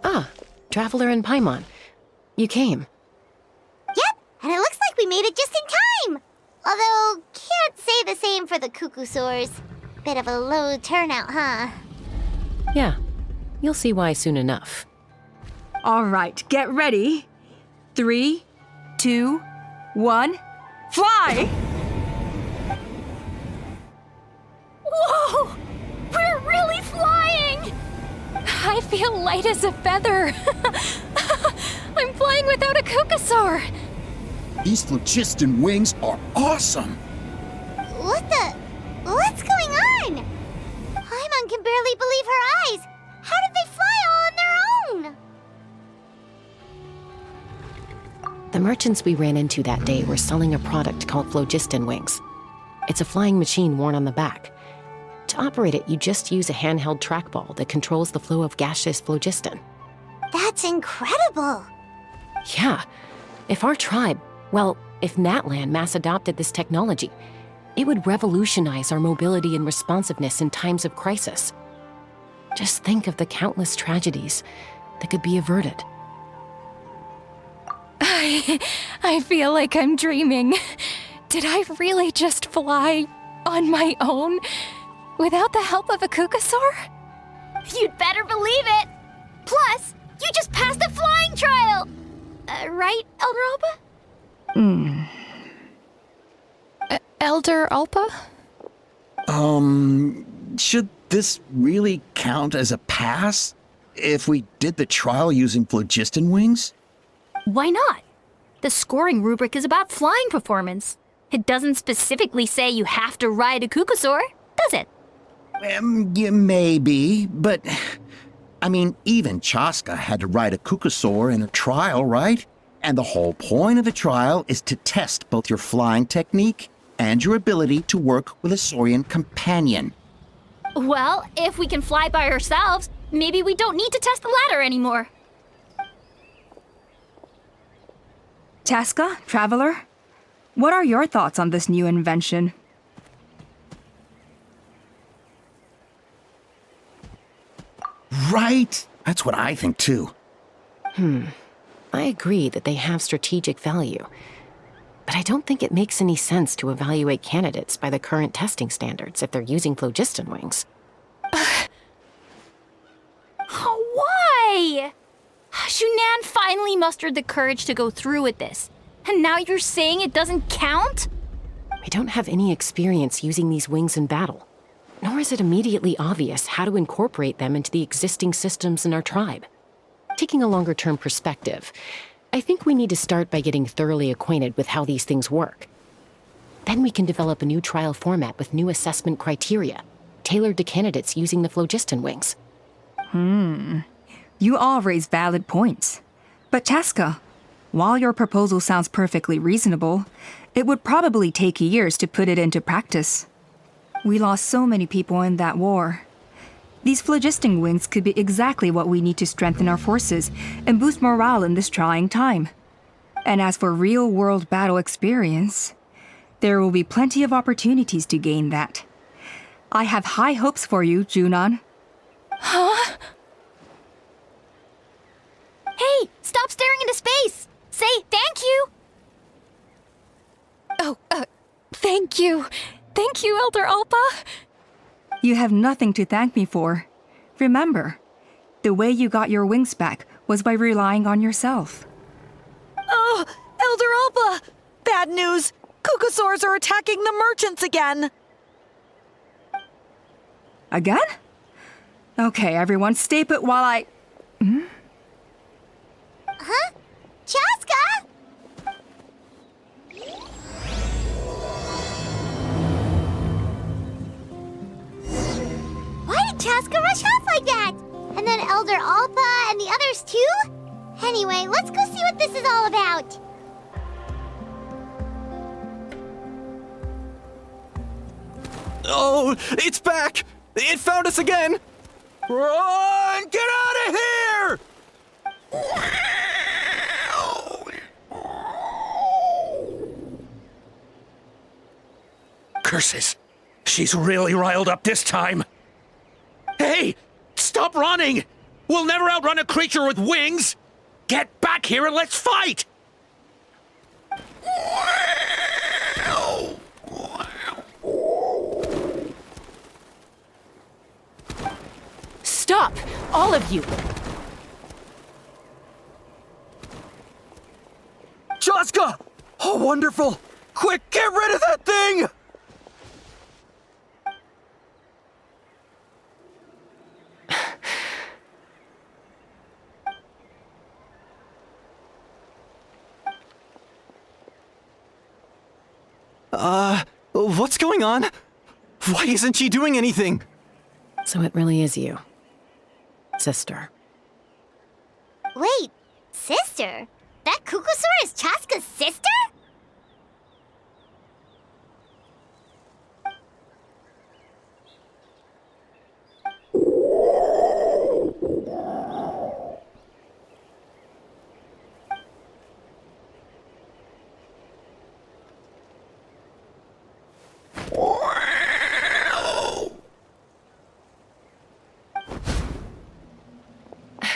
Ah, Traveler and Paimon. You came. Yep, and it looks like we made it just in time! Although, can't say the same for the Qucusaurs. Bit of a low turnout, huh? Yeah, you'll see why soon enough. All right, get ready. 3, 2, 1, fly! Whoa! We're really flying! I feel light as a feather. I'm flying without a Qucusaur. These Phlogiston wings are awesome! What's going on? Paimon can barely believe her eyes. How did they fly all on their own? The merchants we ran into that day were selling a product called Phlogiston wings. It's a flying machine worn on the back. To operate it, you just use a handheld trackball that controls the flow of gaseous phlogiston. That's incredible. Yeah, if Natlan mass adopted this technology, it would revolutionize our mobility and responsiveness in times of crisis. Just think of the countless tragedies that could be averted. I feel like I'm dreaming. Did I really just fly on my own without the help of a Qucusaur? You'd better believe it. Plus, you just passed the flying trial. Right, Elder Alba? Elder Alpa? Should this really count as a pass? If we did the trial using Phlogiston wings? Why not? The scoring rubric is about flying performance. It doesn't specifically say you have to ride a Qucusaur, does it? Yeah, maybe, but... I mean, even Chasca had to ride a Qucusaur in a trial, right? And the whole point of the trial is to test both your flying technique and your ability to work with a Saurian companion. Well, if we can fly by ourselves, maybe we don't need to test the ladder anymore. Chasca, Traveler, what are your thoughts on this new invention? Right? That's what I think, too. I agree that they have strategic value, but I don't think it makes any sense to evaluate candidates by the current testing standards if they're using Phlogiston wings. Why? Shunan finally mustered the courage to go through with this, and now you're saying it doesn't count? We don't have any experience using these wings in battle, nor is it immediately obvious how to incorporate them into the existing systems in our tribe. Taking a longer-term perspective, I think we need to start by getting thoroughly acquainted with how these things work. Then we can develop a new trial format with new assessment criteria, tailored to candidates using the Phlogiston wings. You all raise valid points. But Chasca, while your proposal sounds perfectly reasonable, it would probably take years to put it into practice. We lost so many people in that war. These Phlogiston wings could be exactly what we need to strengthen our forces and boost morale in this trying time. And as for real-world battle experience, there will be plenty of opportunities to gain that. I have high hopes for you, Junon. Huh? Hey, stop staring into space! Say thank you! Oh, thank you. Thank you, Elder Alpa. You have nothing to thank me for. Remember, the way you got your wings back was by relying on yourself. Oh, Elder Alpa! Bad news! Qucusaurs are attacking the merchants again! Again? Okay, everyone, stay put while I... Huh? Chasca? Why did Chasca rush off like that? And then Elder Alpa and the others too? Anyway, let's go see what this is all about. Oh, it's back! It found us again! Run! Get out of here! Curses! She's really riled up this time! Hey! Stop running! We'll never outrun a creature with wings! Get back here and let's fight! Stop! All of you! Chasca! Oh, wonderful! Quick, get rid of that thing! What's going on? Why isn't she doing anything? So it really is you, sister. Wait, sister? That Qucusaur is Chasca's sister?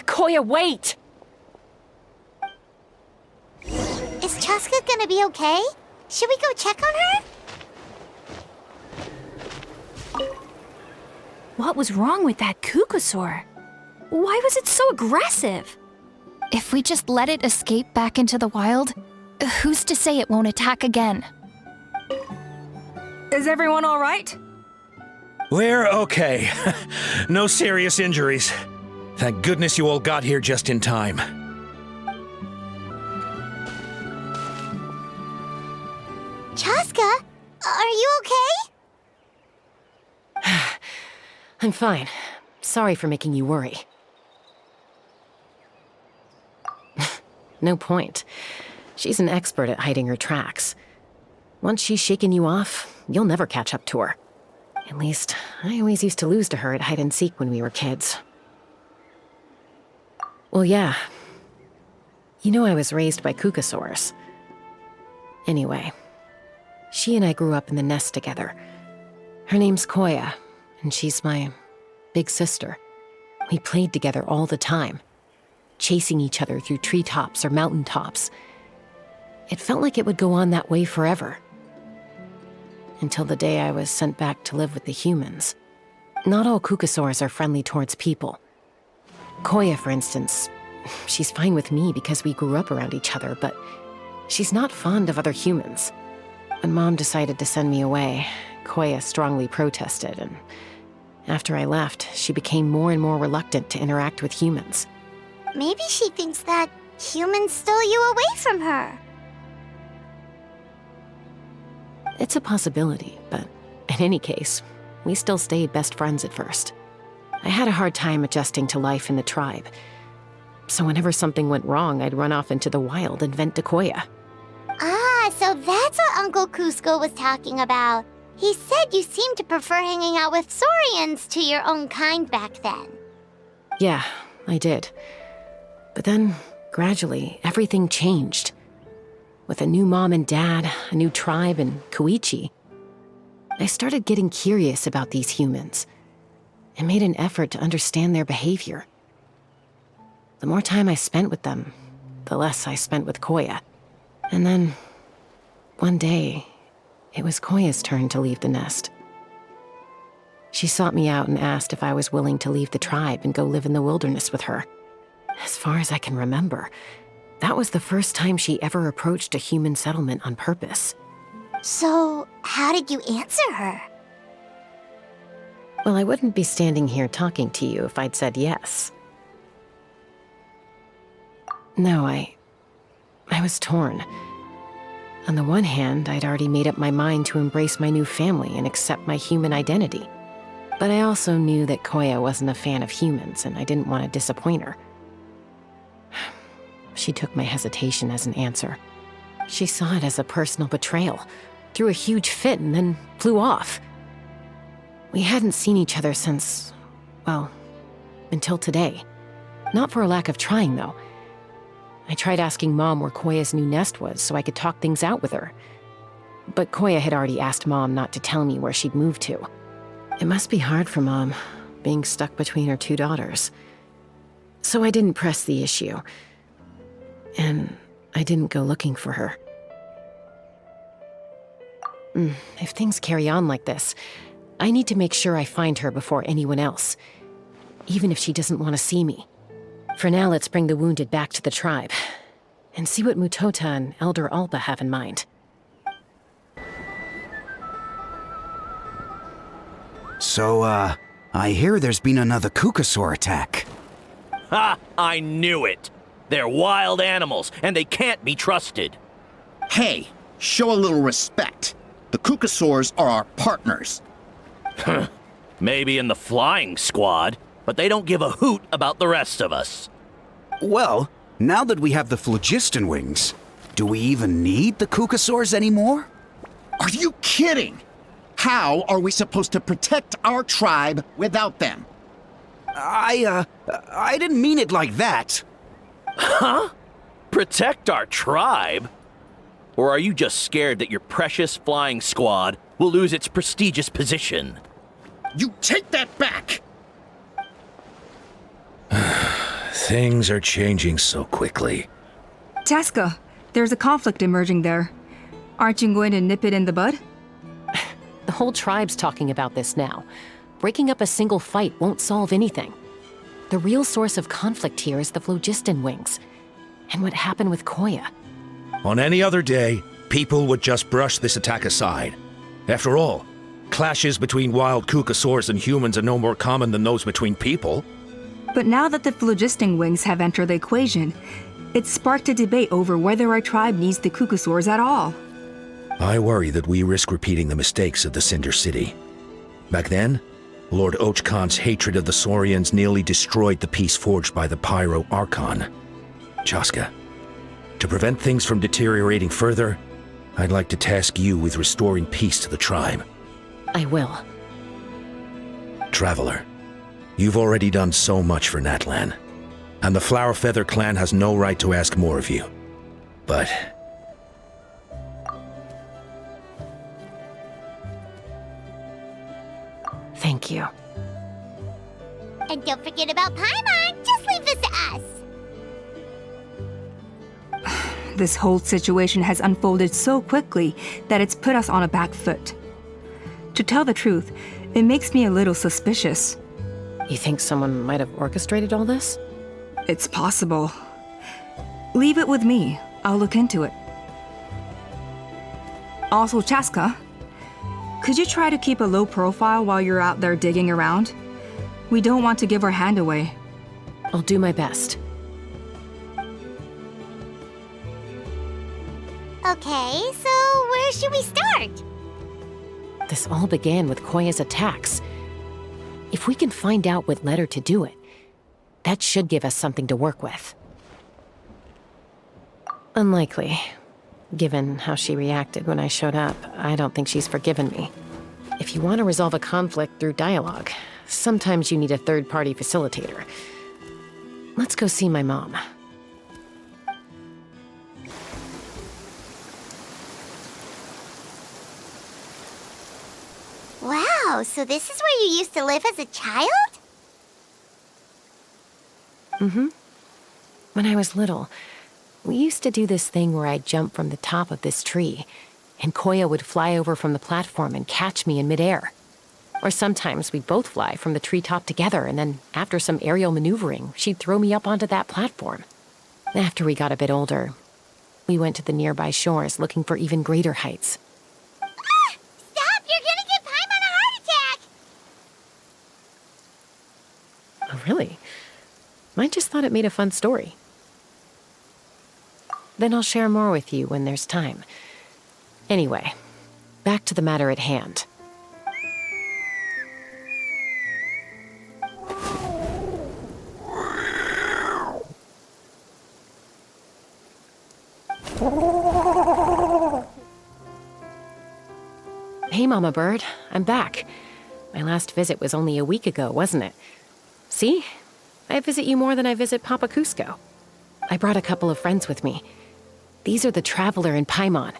Koya, wait! Is Chasca gonna be okay? Should we go check on her? What was wrong with that Qucusaur? Why was it so aggressive? If we just let it escape back into the wild, who's to say it won't attack again? Is everyone all right? We're okay. No serious injuries. Thank goodness you all got here just in time. Chasca, are you okay? I'm fine. Sorry for making you worry. No point. She's an expert at hiding her tracks. Once she's shaken you off, you'll never catch up to her. At least, I always used to lose to her at hide-and-seek when we were kids. Well, yeah. You know I was raised by Qucusaurs. Anyway, she and I grew up in the nest together. Her name's Koya, and she's my big sister. We played together all the time, chasing each other through treetops or mountaintops. It felt like it would go on that way forever. Until the day I was sent back to live with the humans. Not all Qucusaurs are friendly towards people. Koya, for instance, she's fine with me because we grew up around each other, but she's not fond of other humans. When Mom decided to send me away, Koya strongly protested, and after I left, she became more and more reluctant to interact with humans. Maybe she thinks that humans stole you away from her. It's a possibility, but in any case, we still stayed best friends at first. I had a hard time adjusting to life in the tribe. So whenever something went wrong, I'd run off into the wild and vent to Koya. Ah, so that's what Uncle Cusco was talking about. He said you seemed to prefer hanging out with Saurians to your own kind back then. Yeah, I did. But then, gradually, everything changed. With a new mom and dad, a new tribe, and Koichi, I started getting curious about these humans and made an effort to understand their behavior. The more time I spent with them, the less I spent with Koya. And then, one day, it was Koya's turn to leave the nest. She sought me out and asked if I was willing to leave the tribe and go live in the wilderness with her. As far as I can remember, that was the first time she ever approached a human settlement on purpose. So, how did you answer her? Well, I wouldn't be standing here talking to you if I'd said yes. No, I was torn. On the one hand, I'd already made up my mind to embrace my new family and accept my human identity. But I also knew that Koya wasn't a fan of humans, and I didn't want to disappoint her. She took my hesitation as an answer. She saw it as a personal betrayal, threw a huge fit, and then flew off. We hadn't seen each other since, well, until today. Not for a lack of trying, though. I tried asking Mom where Koya's new nest was so I could talk things out with her. But Koya had already asked Mom not to tell me where she'd moved to. It must be hard for Mom, being stuck between her two daughters. So I didn't press the issue. And I didn't go looking for her. If things carry on like this, I need to make sure I find her before anyone else, even if she doesn't want to see me. For now, let's bring the wounded back to the tribe, and see what Mutota and Elder Alba have in mind. So, I hear there's been another Qucusaur attack. Ha! I knew it! They're wild animals, and they can't be trusted. Hey, show a little respect. The Qucusaurs are our partners. Maybe in the flying squad, but they don't give a hoot about the rest of us. Well, now that we have the Phlogiston wings, do we even need the Qucusaurs anymore? Are you kidding? How are we supposed to protect our tribe without them? I didn't mean it like that. Huh? Protect our tribe? Or are you just scared that your precious flying squad will lose its prestigious position? You take that back! Things are changing so quickly. Chasca, there's a conflict emerging there. Aren't you going to nip it in the bud? The whole tribe's talking about this now. Breaking up a single fight won't solve anything. The real source of conflict here is the Phlogiston wings, and what happened with Koya. On any other day, people would just brush this attack aside. After all, clashes between wild Qucusaurs and humans are no more common than those between people. But now that the Phlogiston wings have entered the equation, it's sparked a debate over whether our tribe needs the Qucusaurs at all. I worry that we risk repeating the mistakes of the Cinder City. Back then, Lord Ochkon's hatred of the Saurians nearly destroyed the peace forged by the Pyro Archon. Chasca, to prevent things from deteriorating further, I'd like to task you with restoring peace to the tribe. I will. Traveler, you've already done so much for Natlan, and the Flower Feather clan has no right to ask more of you. But thank you. And don't forget about Paimon. Just leave this to us. This whole situation has unfolded so quickly that it's put us on a back foot. To tell the truth, it makes me a little suspicious. You think someone might have orchestrated all this? It's possible. Leave it with me. I'll look into it. Also, Chasca, could you try to keep a low profile while you're out there digging around? We don't want to give our hand away. I'll do my best. Okay, so where should we start? This all began with Koya's attacks. If we can find out what led her to do it, that should give us something to work with. Unlikely. Given how she reacted when I showed up, I don't think she's forgiven me. If you want to resolve a conflict through dialogue, sometimes you need a third-party facilitator. Let's go see my mom. Wow, so this is where you used to live as a child? Mm-hmm. When I was little, we used to do this thing where I'd jump from the top of this tree, and Koya would fly over from the platform and catch me in midair. Or sometimes we'd both fly from the treetop together, and then after some aerial maneuvering, she'd throw me up onto that platform. After we got a bit older, we went to the nearby shores looking for even greater heights. Stop! You're gonna give Paimon a heart attack! Oh, really? I just thought it made a fun story. Then I'll share more with you when there's time. Anyway, back to the matter at hand. Hey, Mama Bird. I'm back. My last visit was only a week ago, wasn't it? See? I visit you more than I visit Papa Cusco. I brought a couple of friends with me. These are the Traveler and Paimon.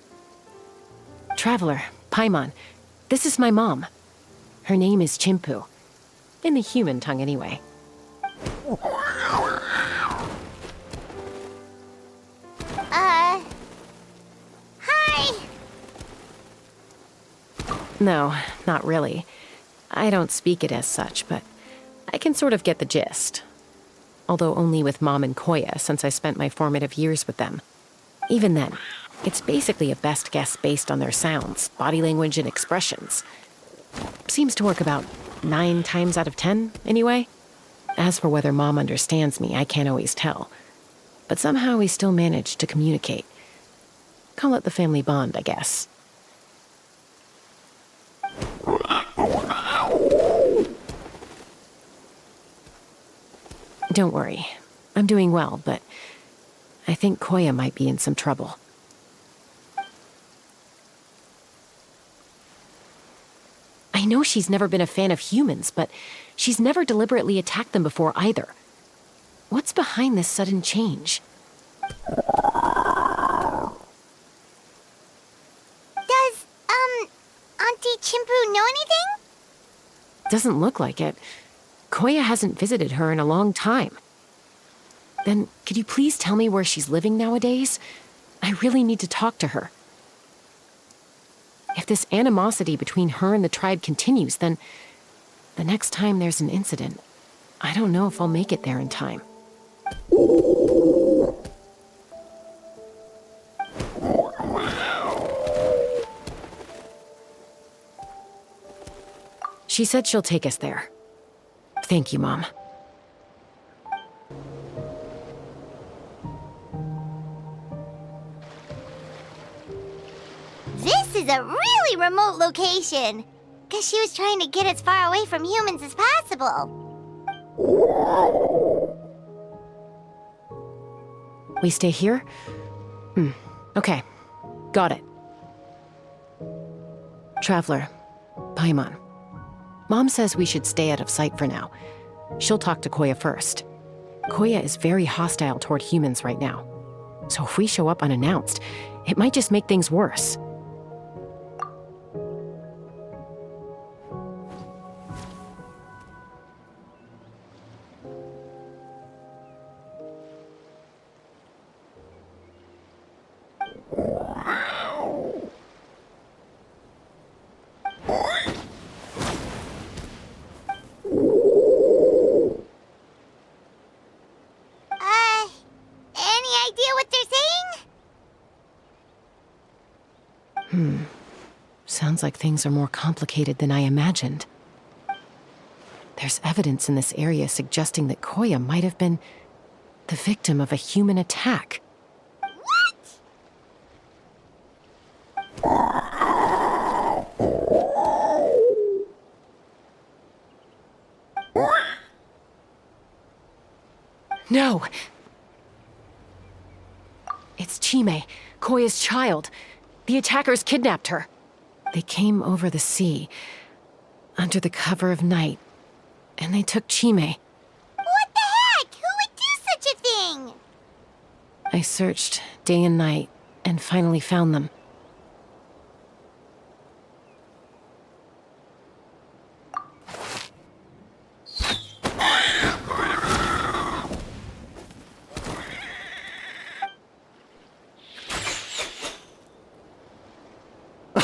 Traveler, Paimon, this is my mom. Her name is Chimpu. In the human tongue, anyway. No, not really. I don't speak it as such, but I can sort of get the gist. Although only with Mom and Koya, since I spent my formative years with them. Even then, it's basically a best guess based on their sounds, body language, and expressions. Seems to work about 9 times out of 10, anyway. As for whether Mom understands me, I can't always tell. But somehow we still manage to communicate. Call it the family bond, I guess. Don't worry. I'm doing well, but I think Koya might be in some trouble. I know she's never been a fan of humans, but she's never deliberately attacked them before either. What's behind this sudden change? Does, Auntie Chimpu know anything? Doesn't look like it. Koya hasn't visited her in a long time. Then, could you please tell me where she's living nowadays? I really need to talk to her. If this animosity between her and the tribe continues, then the next time there's an incident, I don't know if I'll make it there in time. She said she'll take us there. Thank you, Mom. This is a really remote location. Guess she was trying to get as far away from humans as possible. We stay here? Okay. Got it. Traveler, Paimon. Mom says we should stay out of sight for now. She'll talk to Koya first. Koya is very hostile toward humans right now. So if we show up unannounced, it might just make things worse. Any idea what they're saying? Sounds like things are more complicated than I imagined. There's evidence in this area suggesting that Koya might have been the victim of a human attack. No! It's Chime, Koya's child. The attackers kidnapped her. They came over the sea, under the cover of night, and they took Chime. What the heck? Who would do such a thing? I searched day and night, and finally found them.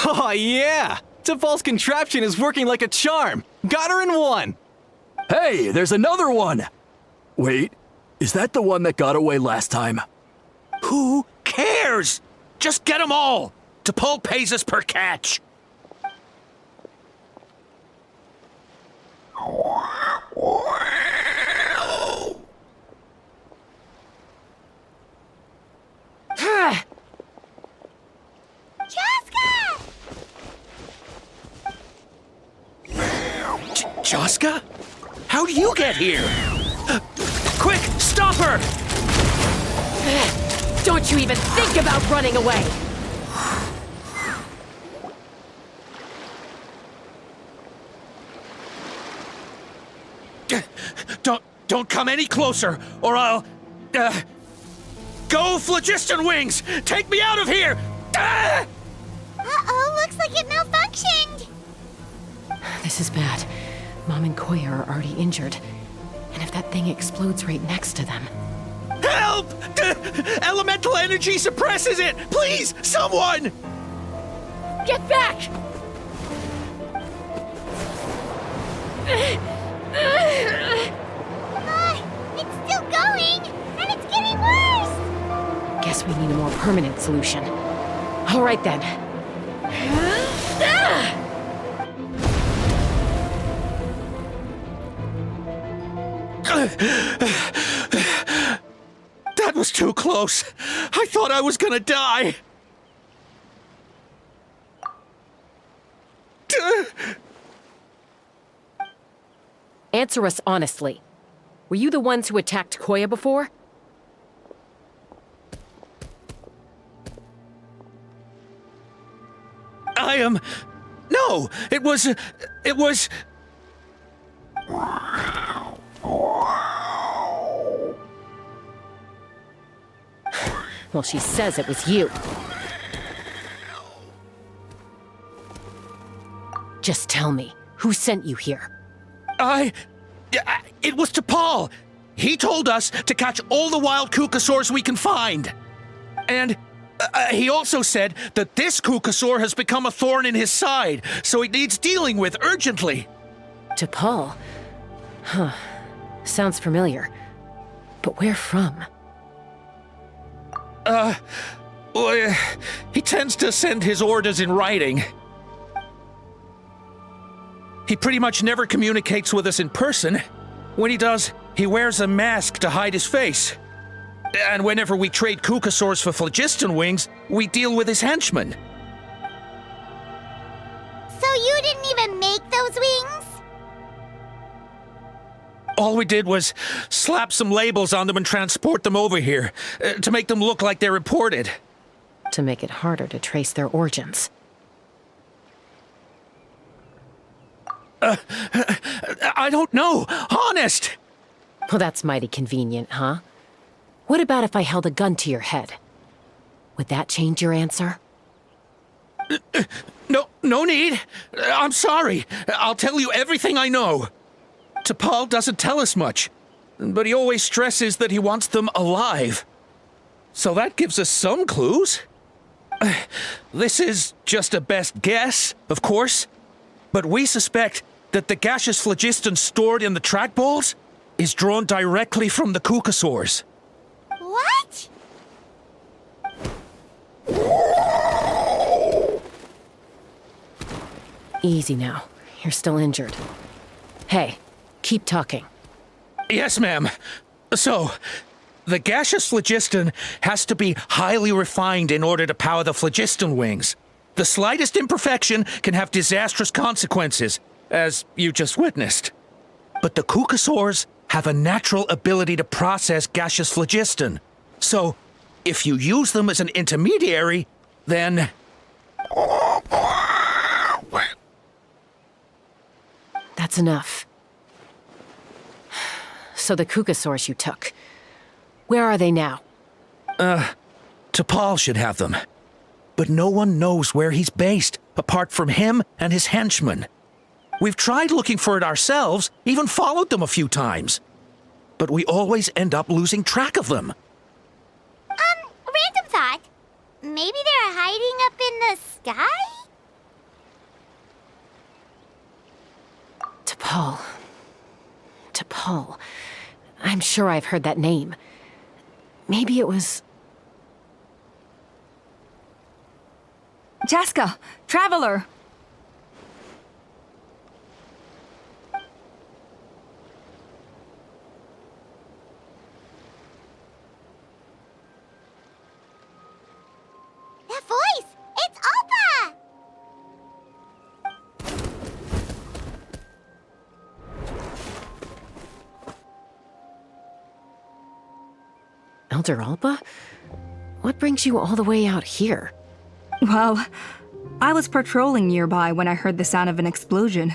Oh, yeah! Tepal's contraption is working like a charm! Got her in one! Hey, there's another one! Wait, is that the one that got away last time? Who cares? Just get them all! Tepal pays us per catch! Chasca? How do you get here? Quick, stop her! Don't you even think about running away! Don't come any closer, or I'll... Go, Phlogiston wings! Take me out of here! Uh-oh, looks like it malfunctioned. This is bad. Mom and Koya are already injured. And if that thing explodes right next to them... Help! Elemental energy suppresses it! Please, someone! Get back! permanent solution. All right then. That was too close. I thought I was gonna die. Answer us honestly. Were you the ones who attacked Koya before? I am... No, it was... Well, she says it was you. Just tell me, who sent you here? It was Tepal. He told us to catch all the wild Qucusaurs we can find. And he also said that this Qucusaur has become a thorn in his side, so it needs dealing with urgently. Tepal? Huh. Sounds familiar. But where from? Well, he tends to send his orders in writing. He pretty much never communicates with us in person. When he does, he wears a mask to hide his face. And whenever we trade Qucusaurs for Phlogiston wings, we deal with his henchmen. So you didn't even make those wings? All we did was slap some labels on them and transport them over here, to make them look like they're imported. To make it harder to trace their origins. I don't know, honest! Well, that's mighty convenient, huh? What about if I held a gun to your head? Would that change your answer? No need. I'm sorry. I'll tell you everything I know. Tepal doesn't tell us much, but he always stresses that he wants them alive. So that gives us some clues. This is just a best guess, of course, but we suspect that the gaseous phlogiston stored in the trackballs is drawn directly from the Qucusaurs. What? Easy now. You're still injured. Hey, keep talking. Yes, ma'am. So, the gaseous phlogiston has to be highly refined in order to power the phlogiston wings. The slightest imperfection can have disastrous consequences, as you just witnessed. But the Qucusaurs have a natural ability to process gaseous phlogiston. So, if you use them as an intermediary, then... That's enough. So the Qucusaurs you took, where are they now? Tepal should have them. But no one knows where he's based, apart from him and his henchmen. We've tried looking for it ourselves, even followed them a few times. But we always end up losing track of them. Random thought. Maybe they're hiding up in the sky? Tepal. Tepal. I'm sure I've heard that name. Maybe it was... Chasca, Traveler! That voice! It's Alpa! Elder Alba? What brings you all the way out here? Well, I was patrolling nearby when I heard the sound of an explosion.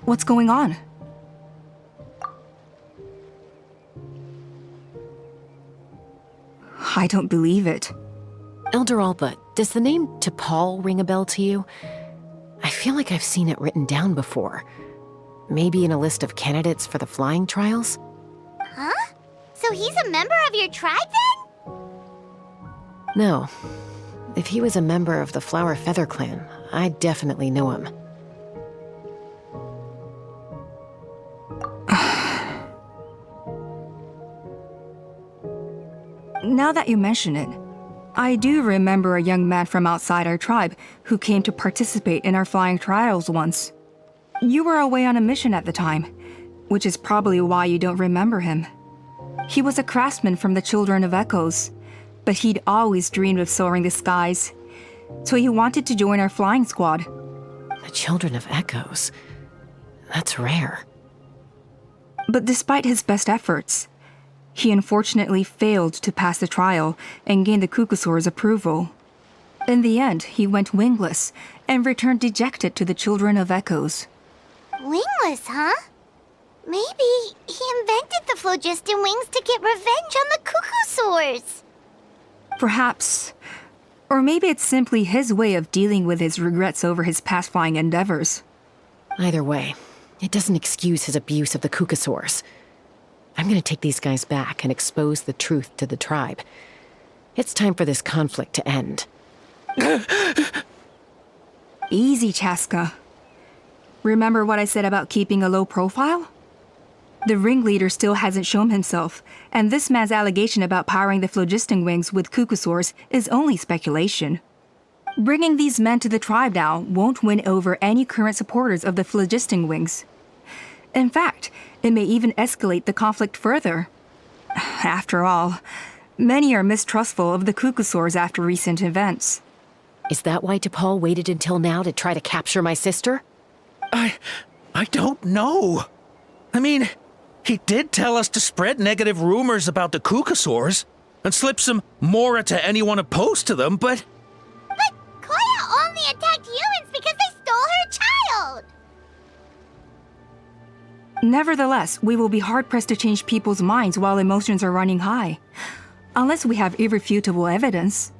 What's going on? I don't believe it. Elder Alba, does the name Tepal ring a bell to you? I feel like I've seen it written down before. Maybe in a list of candidates for the flying trials? Huh? So he's a member of your tribe then? No. If he was a member of the Flower Feather clan, I'd definitely know him. Now that you mention it, I do remember a young man from outside our tribe who came to participate in our flying trials once. You were away on a mission at the time, which is probably why you don't remember him. He was a craftsman from the Children of Echoes, but he'd always dreamed of soaring the skies, so he wanted to join our flying squad. The Children of Echoes? That's rare. But despite his best efforts, he unfortunately failed to pass the trial and gain the Qucusaurs' approval. In the end, he went wingless and returned dejected to the Children of Echoes. Wingless, huh? Maybe he invented the Phlogiston wings to get revenge on the Qucusaurs. Perhaps. Or maybe it's simply his way of dealing with his regrets over his past flying endeavors. Either way, it doesn't excuse his abuse of the Qucusaurs. I'm gonna take these guys back and expose the truth to the tribe. It's time for this conflict to end. Easy, Chasca. Remember what I said about keeping a low profile? The ringleader still hasn't shown himself, and this man's allegation about powering the Phlogiston wings with Qucusaurs is only speculation. Bringing these men to the tribe now won't win over any current supporters of the Phlogiston wings. In fact, it may even escalate the conflict further. After all, many are mistrustful of the Qucusaurs after recent events. Is that why Tepal waited until now to try to capture my sister? I don't know. I mean, he did tell us to spread negative rumors about the Qucusaurs and slip some Mora to anyone opposed to them, but... But Koya only attacked humans because they stole her child! Nevertheless, we will be hard-pressed to change people's minds while emotions are running high. Unless we have irrefutable evidence.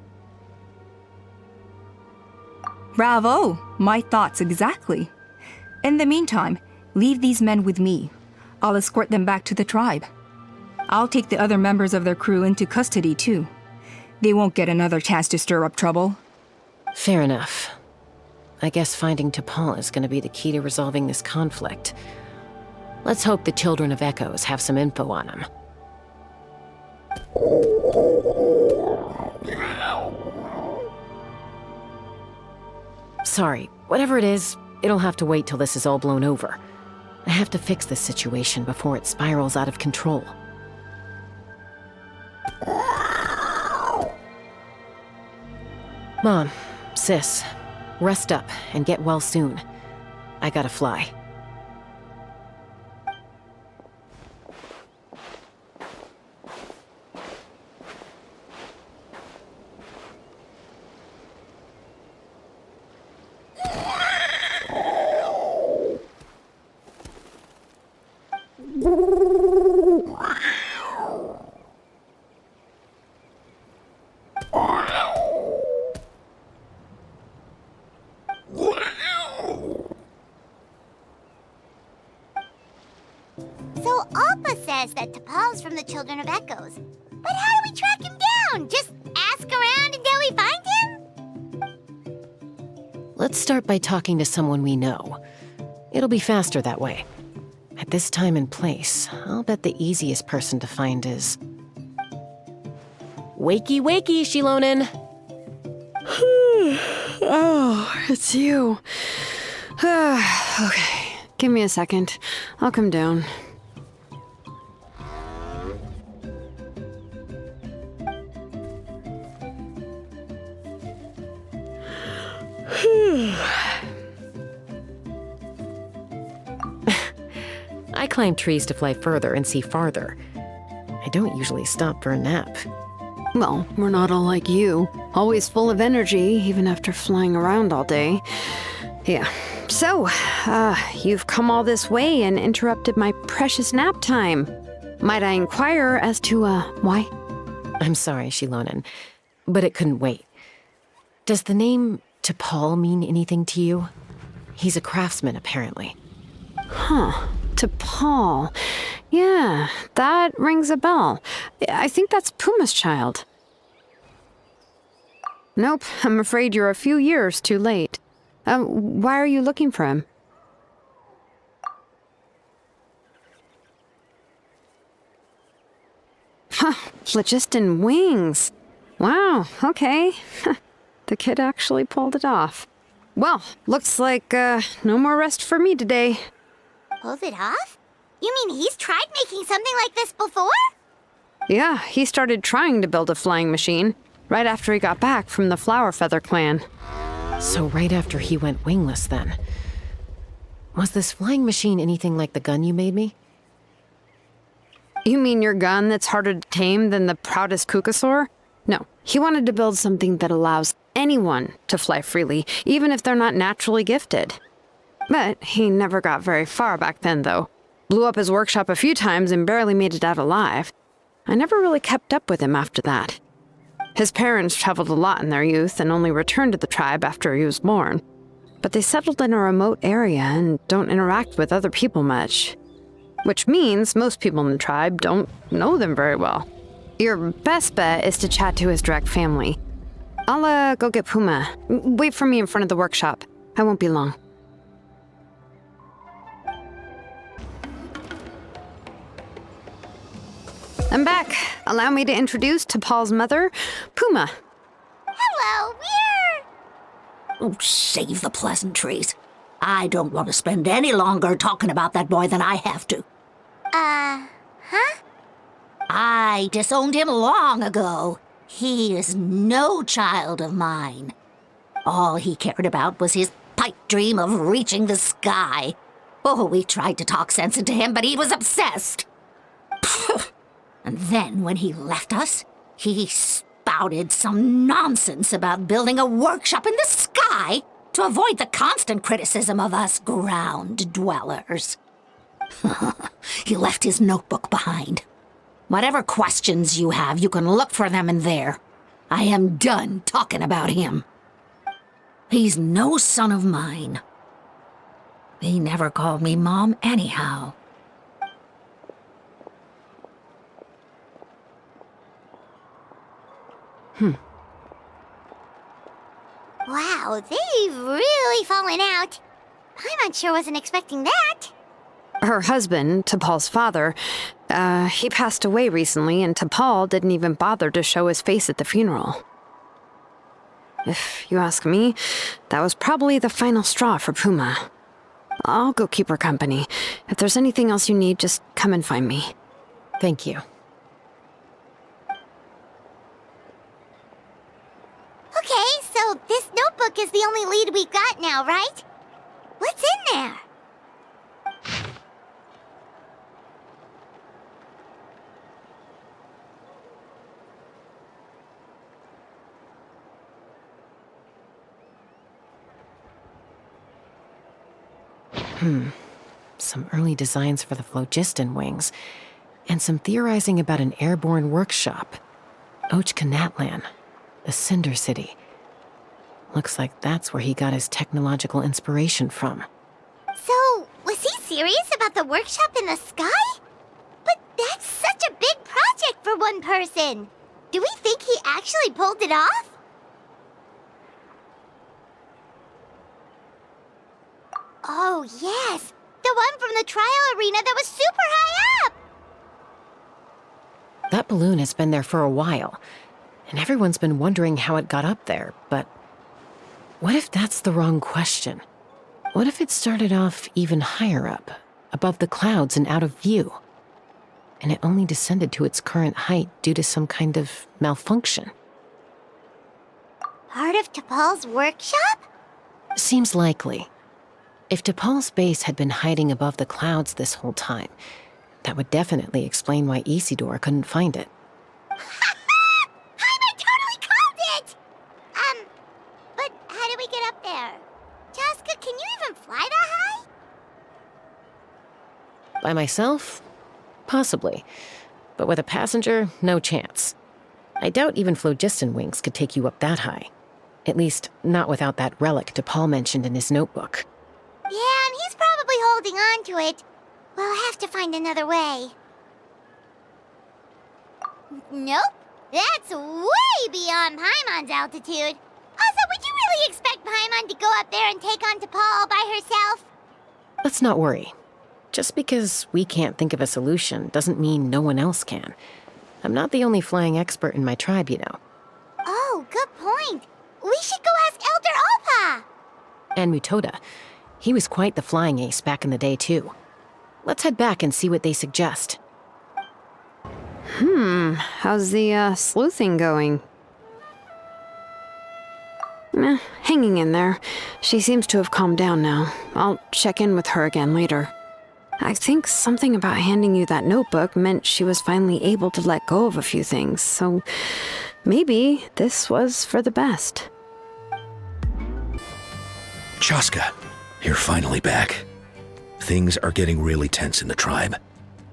Bravo! My thoughts exactly. In the meantime, leave these men with me. I'll escort them back to the tribe. I'll take the other members of their crew into custody too. They won't get another chance to stir up trouble. Fair enough. I guess finding Tepal is gonna be the key to resolving this conflict. Let's hope the Children of Echoes have some info on him. Sorry, whatever it is, it'll have to wait till this is all blown over. I have to fix this situation before it spirals out of control. Mom, sis, rest up and get well soon. I gotta fly. So Appa says that Tepal's from the Children of Echoes. But how do we track him down? Just ask around until we find him? Let's start by talking to someone we know. It'll be faster that way. At this time and place, I'll bet the easiest person to find is... Wakey, wakey, Xilonen! Oh, it's you. Okay, give me a second. I'll come down. I climb trees to fly further and see farther. I don't usually stop for a nap. Well, we're not all like you. Always full of energy, even after flying around all day. Yeah. So, you've come all this way and interrupted my precious nap time. Might I inquire as to, why? I'm sorry, Xilonen, but it couldn't wait. Does the name Tepal mean anything to you? He's a craftsman, apparently. Huh. Tepal. Yeah, that rings a bell. I think that's Puma's child. Nope, I'm afraid you're a few years too late. Why are you looking for him? Huh, Phlogiston wings. Wow, okay. The kid actually pulled it off. Well, looks like no more rest for me today. Pulled it off? You mean he's tried making something like this before? Yeah, he started trying to build a flying machine right after he got back from the Flower Feather clan. So right after he went wingless then. Was this flying machine anything like the gun you made me? You mean your gun that's harder to tame than the proudest Qucusaur? No, he wanted to build something that allows anyone to fly freely, even if they're not naturally gifted. But he never got very far back then, though. Blew up his workshop a few times and barely made it out alive. I never really kept up with him after that. His parents traveled a lot in their youth and only returned to the tribe after he was born. But they settled in a remote area and don't interact with other people much. Which means most people in the tribe don't know them very well. Your best bet is to chat to his direct family. I'll go get Puma. Wait for me in front of the workshop. I won't be long. I'm back. Allow me to introduce Tepal's mother, Puma. Hello, Oh, save the pleasantries. I don't want to spend any longer talking about that boy than I have to. huh? I disowned him long ago. He is no child of mine. All he cared about was his pipe dream of reaching the sky. Oh, we tried to talk sense into him, but he was obsessed. And then when he left us, he spouted some nonsense about building a workshop in the sky to avoid the constant criticism of us ground dwellers. He left his notebook behind. Whatever questions you have, you can look for them in there. I am done talking about him. He's no son of mine. He never called me Mom anyhow. Wow, they've really fallen out. Paimon sure wasn't expecting that. Her husband, Tepal's father, he passed away recently, and Tepal didn't even bother to show his face at the funeral. If you ask me, that was probably the final straw for Puma. I'll go keep her company. If there's anything else you need, just come and find me. Thank you. Okay, so this notebook is the only lead we've got now, right? What's in there? Some early designs for the Phlogiston wings, and some theorizing about an airborne workshop. Ochkanatlan, the Cinder City. Looks like that's where he got his technological inspiration from. So, was he serious about the workshop in the sky? But that's such a big project for one person. Do we think he actually pulled it off? Oh, yes. The one from the trial arena that was super high up. That balloon has been there for a while, and everyone's been wondering how it got up there, but what if that's the wrong question? What if it started off even higher up, above the clouds and out of view, and it only descended to its current height due to some kind of malfunction? Part of Tepal's workshop? Seems likely. If Tepal's base had been hiding above the clouds this whole time, that would definitely explain why Isidore couldn't find it. I totally called it! But how do we get up there? Chasca, can you even fly that high? By myself? Possibly. But with a passenger, no chance. I doubt even Phlogiston wings could take you up that high. At least, not without that relic Tepal mentioned in his notebook. Yeah, and he's probably holding on to it. We'll have to find another way. Nope. That's way beyond Paimon's altitude. Also, would you really expect Paimon to go up there and take on Tepal all by herself? Let's not worry. Just because we can't think of a solution doesn't mean no one else can. I'm not the only flying expert in my tribe, you know. mind! We should go ask Elder Alpa! And Mutoda. He was quite the flying ace back in the day, too. Let's head back and see what they suggest. How's the sleuthing going? Hanging in there. She seems to have calmed down now. I'll check in with her again later. I think something about handing you that notebook meant she was finally able to let go of a few things, so maybe this was for the best. Chasca, you're finally back. Things are getting really tense in the tribe.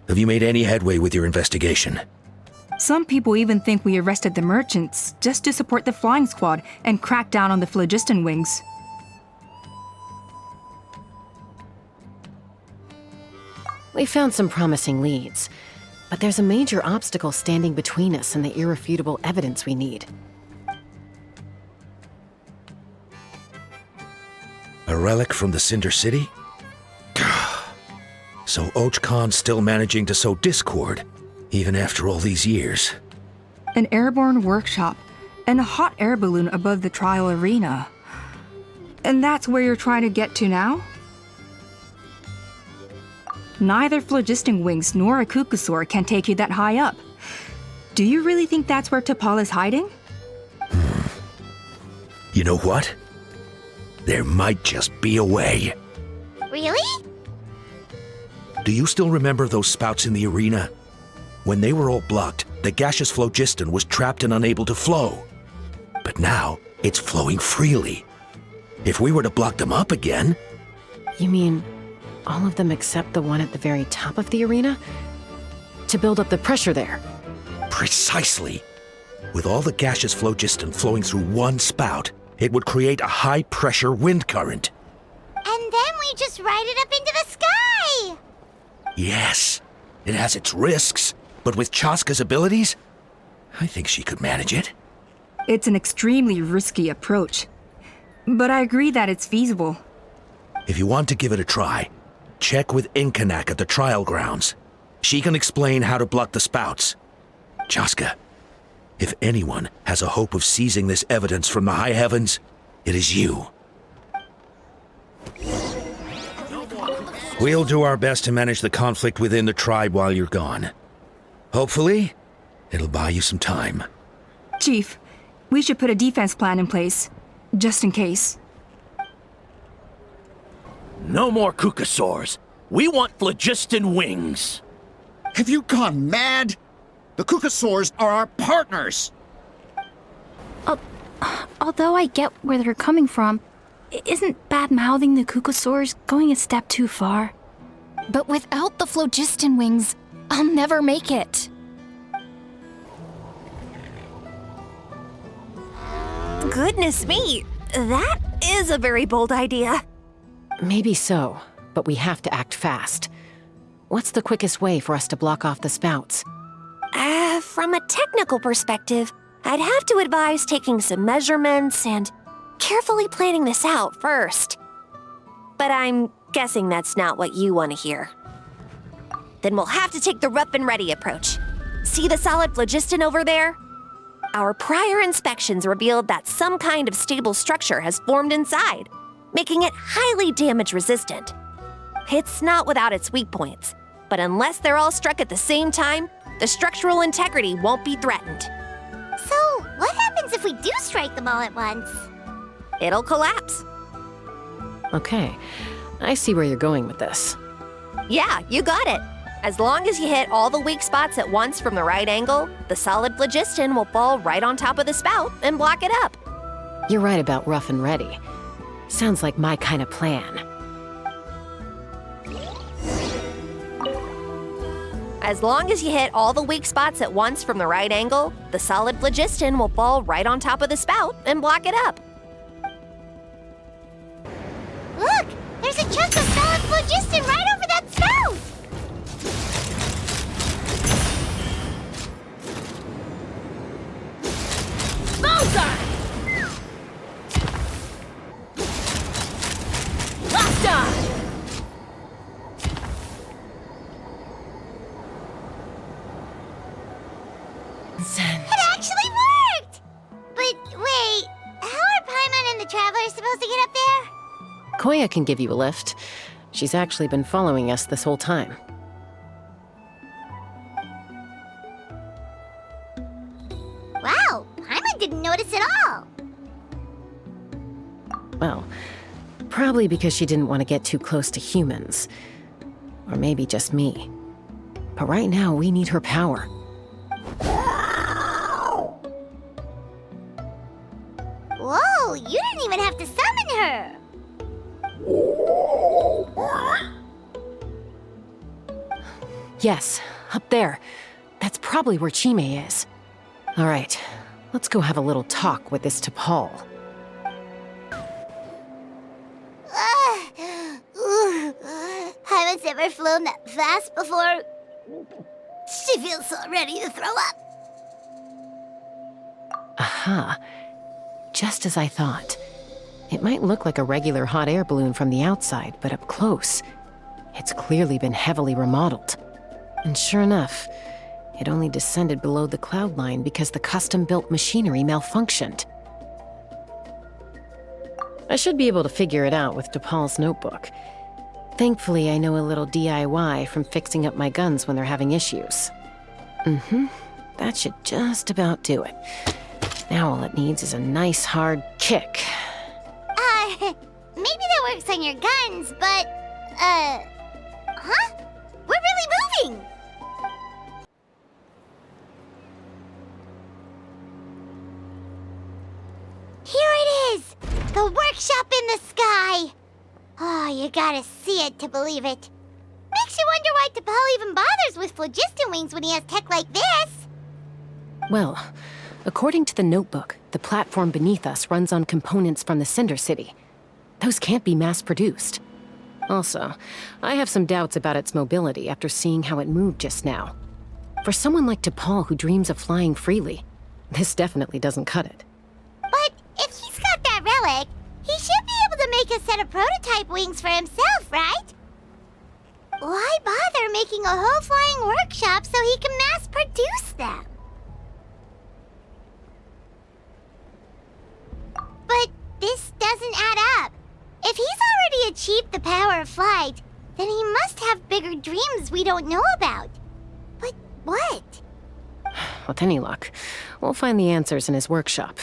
Have you made any headway with your investigation? Some people even think we arrested the merchants just to support the flying squad and crack down on the Phlogiston wings. We found some promising leads, but there's a major obstacle standing between us and the irrefutable evidence we need. A relic from the Cinder City? So Archon's still managing to sow discord, even after all these years. An Airborne Workshop and a hot air balloon above the trial arena. And that's where you're trying to get to now? Neither Phlogiston wings nor a Qucusaur can take you that high up. Do you really think that's where Tepal is hiding? You know what? There might just be a way. Really? Do you still remember those spouts in the arena? When they were all blocked, the gaseous Phlogiston was trapped and unable to flow. But now, it's flowing freely. If we were to block them up again... You mean all of them except the one at the very top of the arena? To build up the pressure there? Precisely. With all the gaseous Phlogiston flowing through one spout, it would create a high-pressure wind current. And then we just ride it up into the sky! Yes, it has its risks, but with Chasca's abilities, I think she could manage it. It's an extremely risky approach, but I agree that it's feasible. If you want to give it a try, check with Inkanak at the trial grounds. She can explain how to block the spouts. Chasca, if anyone has a hope of seizing this evidence from the high heavens, it is you. We'll do our best to manage the conflict within the tribe while you're gone. Hopefully, it'll buy you some time. Chief, we should put a defense plan in place, just in case. No more Qucusaurs. We want Phlogiston wings. Have you gone mad? The Qucusaurs are our partners. Although I get where they're coming from, isn't bad-mouthing the Qucusaurs going a step too far? But without the Phlogiston wings, I'll never make it. Goodness me, that is a very bold idea. Maybe so, but we have to act fast. What's the quickest way for us to block off the spouts? From a technical perspective, I'd have to advise taking some measurements and carefully planning this out first. But I'm guessing that's not what you want to hear. Then we'll have to take the rough and ready approach. See the solid Phlogiston over there? Our prior inspections revealed that some kind of stable structure has formed inside, making it highly damage resistant. It's not without its weak points, but unless they're all struck at the same time, the structural integrity won't be threatened. So, what happens if we do strike them all at once? It'll collapse. Okay, I see where you're going with this. Yeah, you got it. As long as you hit all the weak spots at once from the right angle, the solid Phlogiston will fall right on top of the spout and block it up. You're right about rough and ready. Sounds like my kind of plan. As long as you hit all the weak spots at once from the right angle, the solid Phlogiston will fall right on top of the spout and block it up. Look! There's a chunk of solid Phlogiston right over that spout! Bullseye! Locked on! It actually worked! But wait, supposed to get up there? Koya can give you a lift. She's actually been following us this whole time. Wow, Paimon didn't notice at all. Well, probably because she didn't want to get too close to humans. Or maybe just me. But right now, we need her power. Whoa, you didn't even have to summon her. Yes, up there. That's probably where Chime is. All right, let's go have a little talk with this Tepal. Haven't ever flown that fast before. She feels so ready to throw up. Aha. Just as I thought. It might look like a regular hot air balloon from the outside, but up close, it's clearly been heavily remodeled. And sure enough, it only descended below the cloud line because the custom-built machinery malfunctioned. I should be able to figure it out with Tepal's notebook. Thankfully, I know a little DIY from fixing up my guns when they're having issues. That should just about do it. Now all it needs is a nice hard kick. Maybe that works on your guns, but, huh? We're really moving! Here it is! The workshop in the sky! Oh, you gotta see it to believe it. Makes you wonder why Tepal even bothers with Phlogiston wings when he has tech like this. Well, according to the notebook, the platform beneath us runs on components from the Cinder City. Those can't be mass-produced. Also, I have some doubts about its mobility after seeing how it moved just now. For someone like Tepal who dreams of flying freely, this definitely doesn't cut it. But if he's got that relic, he should be able to make a set of prototype wings for himself, right? Why bother making a whole flying workshop so he can mass-produce them? But this doesn't add up. If he's already achieved the power of flight, then he must have bigger dreams we don't know about. But what? With any luck, we'll find the answers in his workshop.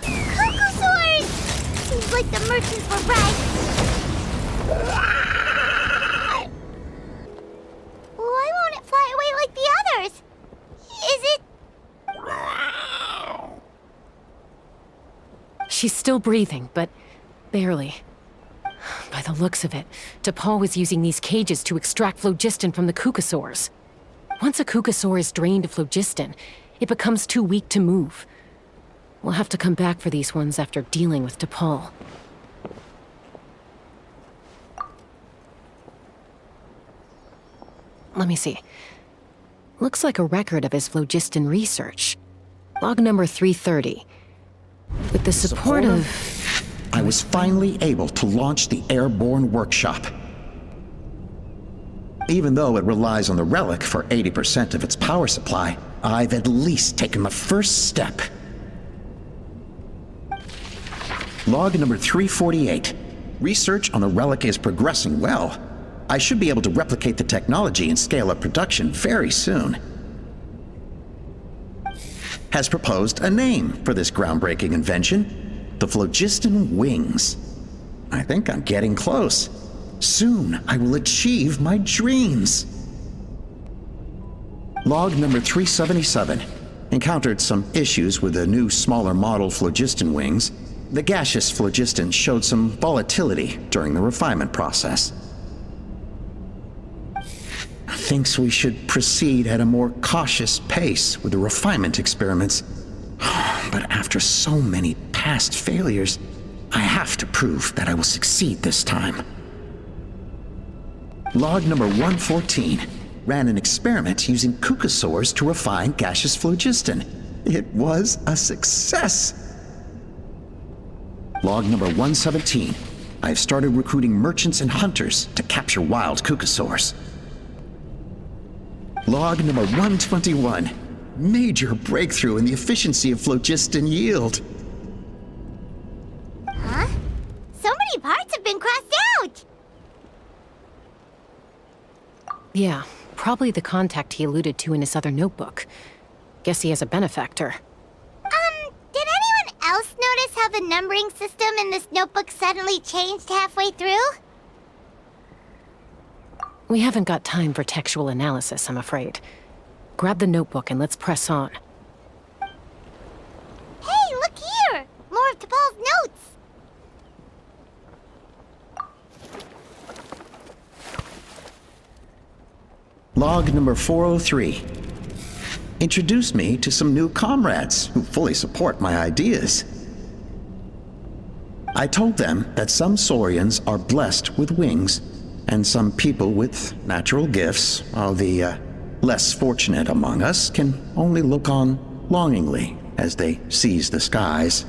Qucusaurs! Seems like the merchants were right. Why won't it fly away like the others? Is it... She's still breathing, but barely. By the looks of it, Tepal was using these cages to extract phlogiston from the Qucusaurs. Once a Qucusaur is drained of phlogiston, it becomes too weak to move. We'll have to come back for these ones after dealing with Tepal. Let me see. Looks like a record of his phlogiston research. Log number 330. With the support of... I was finally able to launch the Airborne Workshop. Even though it relies on the Relic for 80% of its power supply, I've at least taken the first step. Log number 348. Research on the Relic is progressing well. I should be able to replicate the technology and scale up production very soon. Has proposed a name for this groundbreaking invention, the Phlogiston Wings. I think I'm getting close. Soon I will achieve my dreams. Log number 377. Encountered some issues with the new smaller model Phlogiston Wings. The gaseous phlogiston showed some volatility during the refinement process. Thinks we should proceed at a more cautious pace with the refinement experiments. But after so many past failures, I have to prove that I will succeed this time. Log number 114. Ran an experiment using Qucusaurs to refine gaseous phlogiston. It was a success. Log number 117. I've started recruiting merchants and hunters to capture wild Qucusaurs. Log number 121. major breakthrough in the efficiency of phlogiston yield. Huh? So many parts have been crossed out! Yeah, probably the contact he alluded to in his other notebook. Guess he has a benefactor. Did anyone else notice how the numbering system in this notebook suddenly changed halfway through? We haven't got time for textual analysis, I'm afraid. Grab the notebook and let's press on. Hey, look here! More of Tepal's notes! Log number 403. Introduce me to some new comrades who fully support my ideas. I told them that some Saurians are blessed with wings, and some people with natural gifts, while the less fortunate among us can only look on longingly as they seize the skies.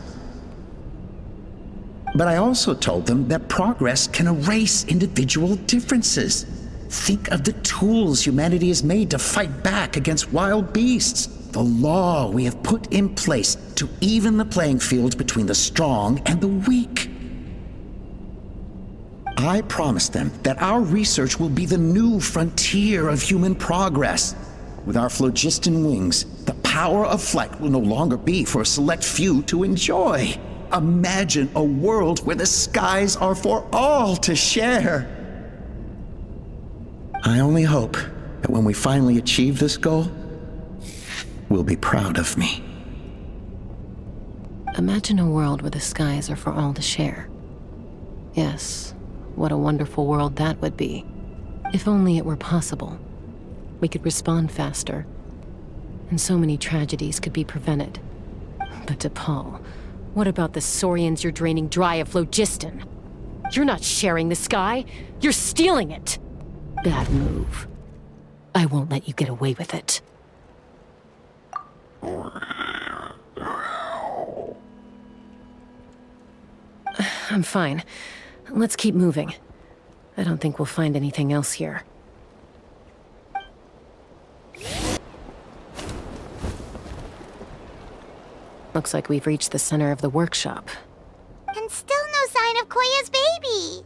But I also told them that progress can erase individual differences. Think of the tools humanity has made to fight back against wild beasts. The law we have put in place to even the playing field between the strong and the weak. I promised them that our research will be the new frontier of human progress. With our phlogiston wings, the power of flight will no longer be for a select few to enjoy. Imagine a world where the skies are for all to share. I only hope that when we finally achieve this goal, we'll be proud of me. Imagine a world where the skies are for all to share. Yes, what a wonderful world that would be. If only it were possible. We could respond faster, and so many tragedies could be prevented. But Tepal, what about the Saurians you're draining dry of phlogiston? You're not sharing the sky, you're stealing it! Bad move. I won't let you get away with it. I'm fine. Let's keep moving. I don't think we'll find anything else here. Looks like we've reached the center of the workshop. And still no sign of Koya's baby!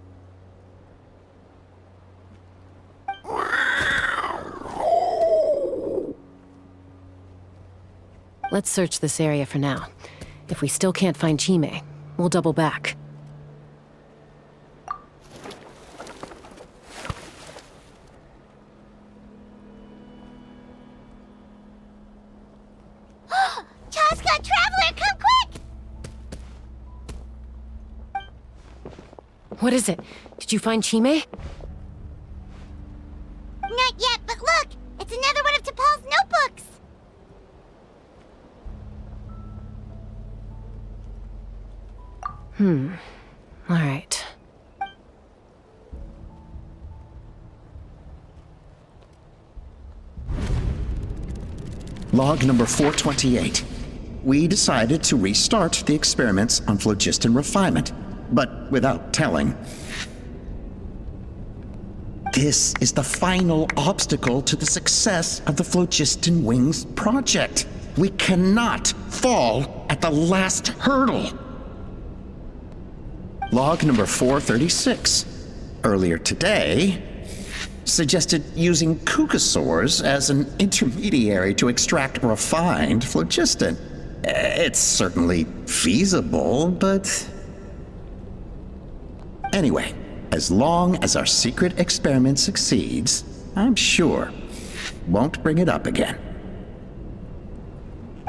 Let's search this area for now. If we still can't find Chime, we'll double back. Chasca, Traveler, come quick! What is it? Did you find Chime? Not yet, but look! It's another one of Tepal's notebooks! All right. Log number 428. We decided to restart the experiments on phlogiston refinement, but without telling. This is the final obstacle to the success of the Phlogiston Wings project. We cannot fall at the last hurdle. Log number 436. Earlier today, suggested using Qucusaurs as an intermediary to extract refined phlogiston. It's certainly feasible, but... Anyway, as long as our secret experiment succeeds, I'm sure won't bring it up again.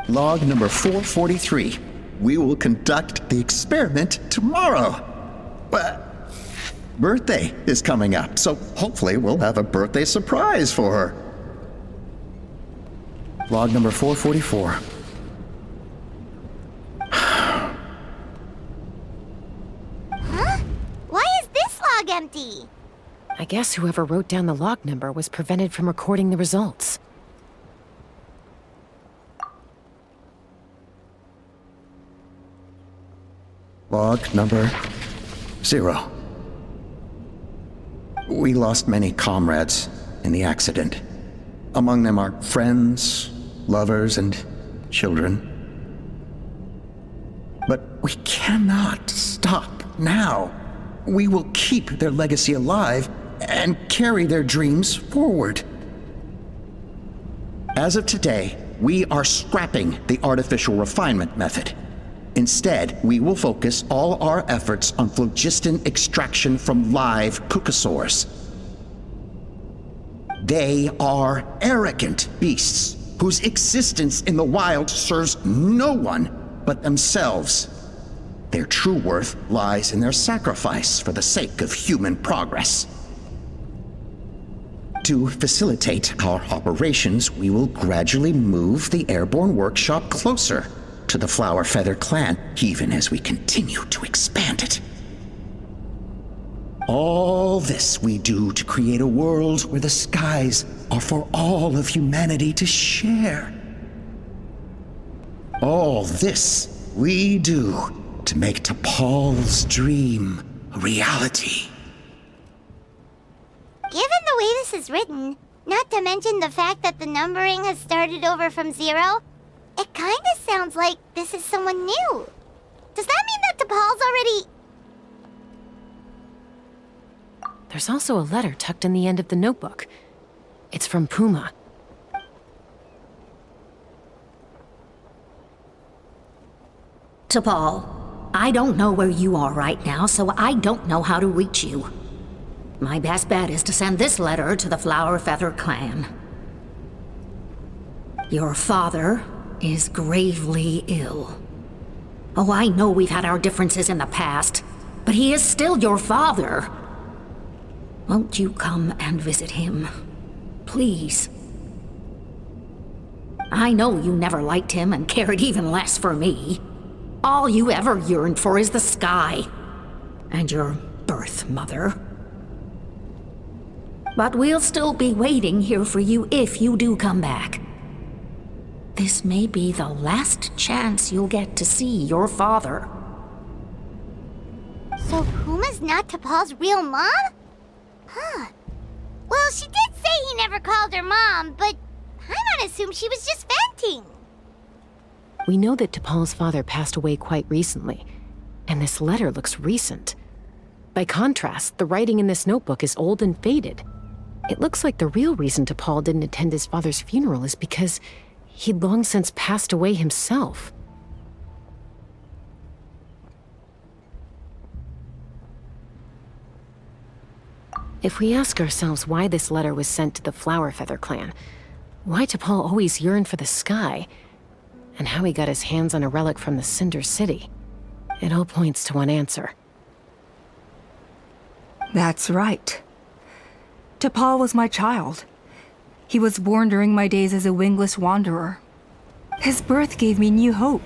Log number 443. We will conduct the experiment tomorrow. Birthday is coming up, so hopefully we'll have a birthday surprise for her. Log number 444. Huh? Why is this log empty? I guess whoever wrote down the log number was prevented from recording the results. Log number 0. We lost many comrades in the accident. Among them our friends, lovers, and children. But we cannot stop now. We will keep their legacy alive and carry their dreams forward. As of today, we are scrapping the artificial refinement method. Instead, we will focus all our efforts on phlogiston extraction from live Qucusaurs. They are arrogant beasts whose existence in the wild serves no one but themselves. Their true worth lies in their sacrifice for the sake of human progress. To facilitate our operations, we will gradually move the Airborne Workshop closer to the Flower Feather clan, even as we continue to expand it. All this we do to create a world where the skies are for all of humanity to share. All this we do to make Tepal's dream a reality. Given the way this is written, not to mention the fact that the numbering has started over from 0, it kinda sounds like this is someone new. Does that mean that Tepal's already... There's also a letter tucked in the end of the notebook. It's from Puma. Tepal, I don't know where you are right now, so I don't know how to reach you. My best bet is to send this letter to the Flower Feather clan. Your father is gravely ill. Oh, I know we've had our differences in the past, but he is still your father. Won't you come and visit him? Please. I know you never liked him and cared even less for me. All you ever yearned for is the sky. And your birth mother. But we'll still be waiting here for you if you do come back. This may be the last chance you'll get to see your father. So Puma's not Tepal's real mom? Huh. Well, she did say he never called her mom, but I'm gonna assume she was just venting. We know that Tepal's father passed away quite recently, and this letter looks recent. By contrast, the writing in this notebook is old and faded. It looks like the real reason Tepal didn't attend his father's funeral is because he'd long since passed away himself. If we ask ourselves why this letter was sent to the Flower Feather clan, why Tepal always yearned for the sky, and how he got his hands on a relic from the Cinder City, it all points to one answer. That's right. Tepal was my child. He was born during my days as a wingless wanderer. His birth gave me new hope.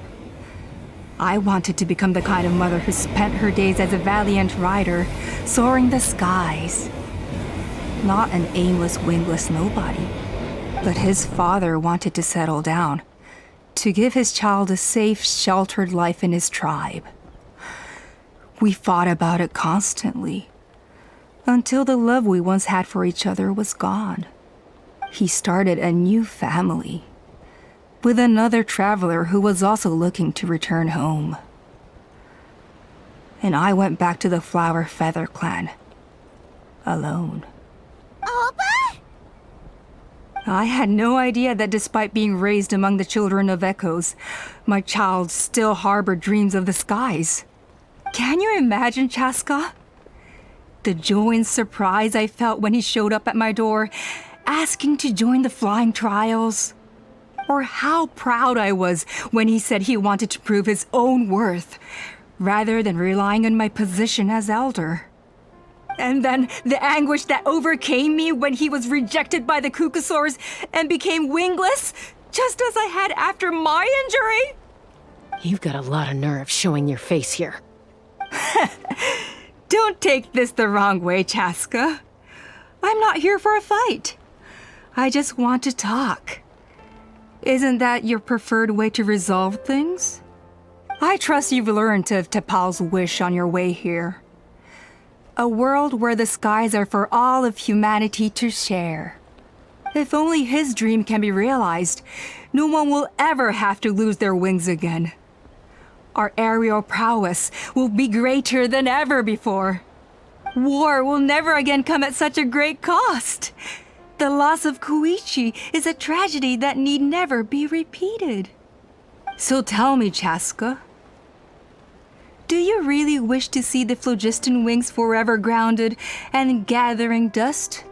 I wanted to become the kind of mother who spent her days as a valiant rider, soaring the skies. Not an aimless, wingless nobody. But his father wanted to settle down, to give his child a safe, sheltered life in his tribe. We fought about it constantly, until the love we once had for each other was gone. He started a new family, with another traveler who was also looking to return home. And I went back to the Flower Feather clan, alone. Alba? I had no idea that despite being raised among the children of echoes, my child still harbored dreams of the skies. Can you imagine, Chasca? The joy and surprise I felt when he showed up at my door, asking to join the flying trials. Or how proud I was when he said he wanted to prove his own worth, rather than relying on my position as elder. And then the anguish that overcame me when he was rejected by the Qucusaurs and became wingless, just as I had after my injury. You've got a lot of nerve showing your face here. Don't take this the wrong way, Chasca. I'm not here for a fight. I just want to talk. Isn't that your preferred way to resolve things? I trust you've learned of Tepal's wish on your way here. A world where the skies are for all of humanity to share. If only his dream can be realized, no one will ever have to lose their wings again. Our aerial prowess will be greater than ever before. War will never again come at such a great cost. The loss of Koichi is a tragedy that need never be repeated. So tell me, Chasca, do you really wish to see the Phlogiston wings forever grounded and gathering dust?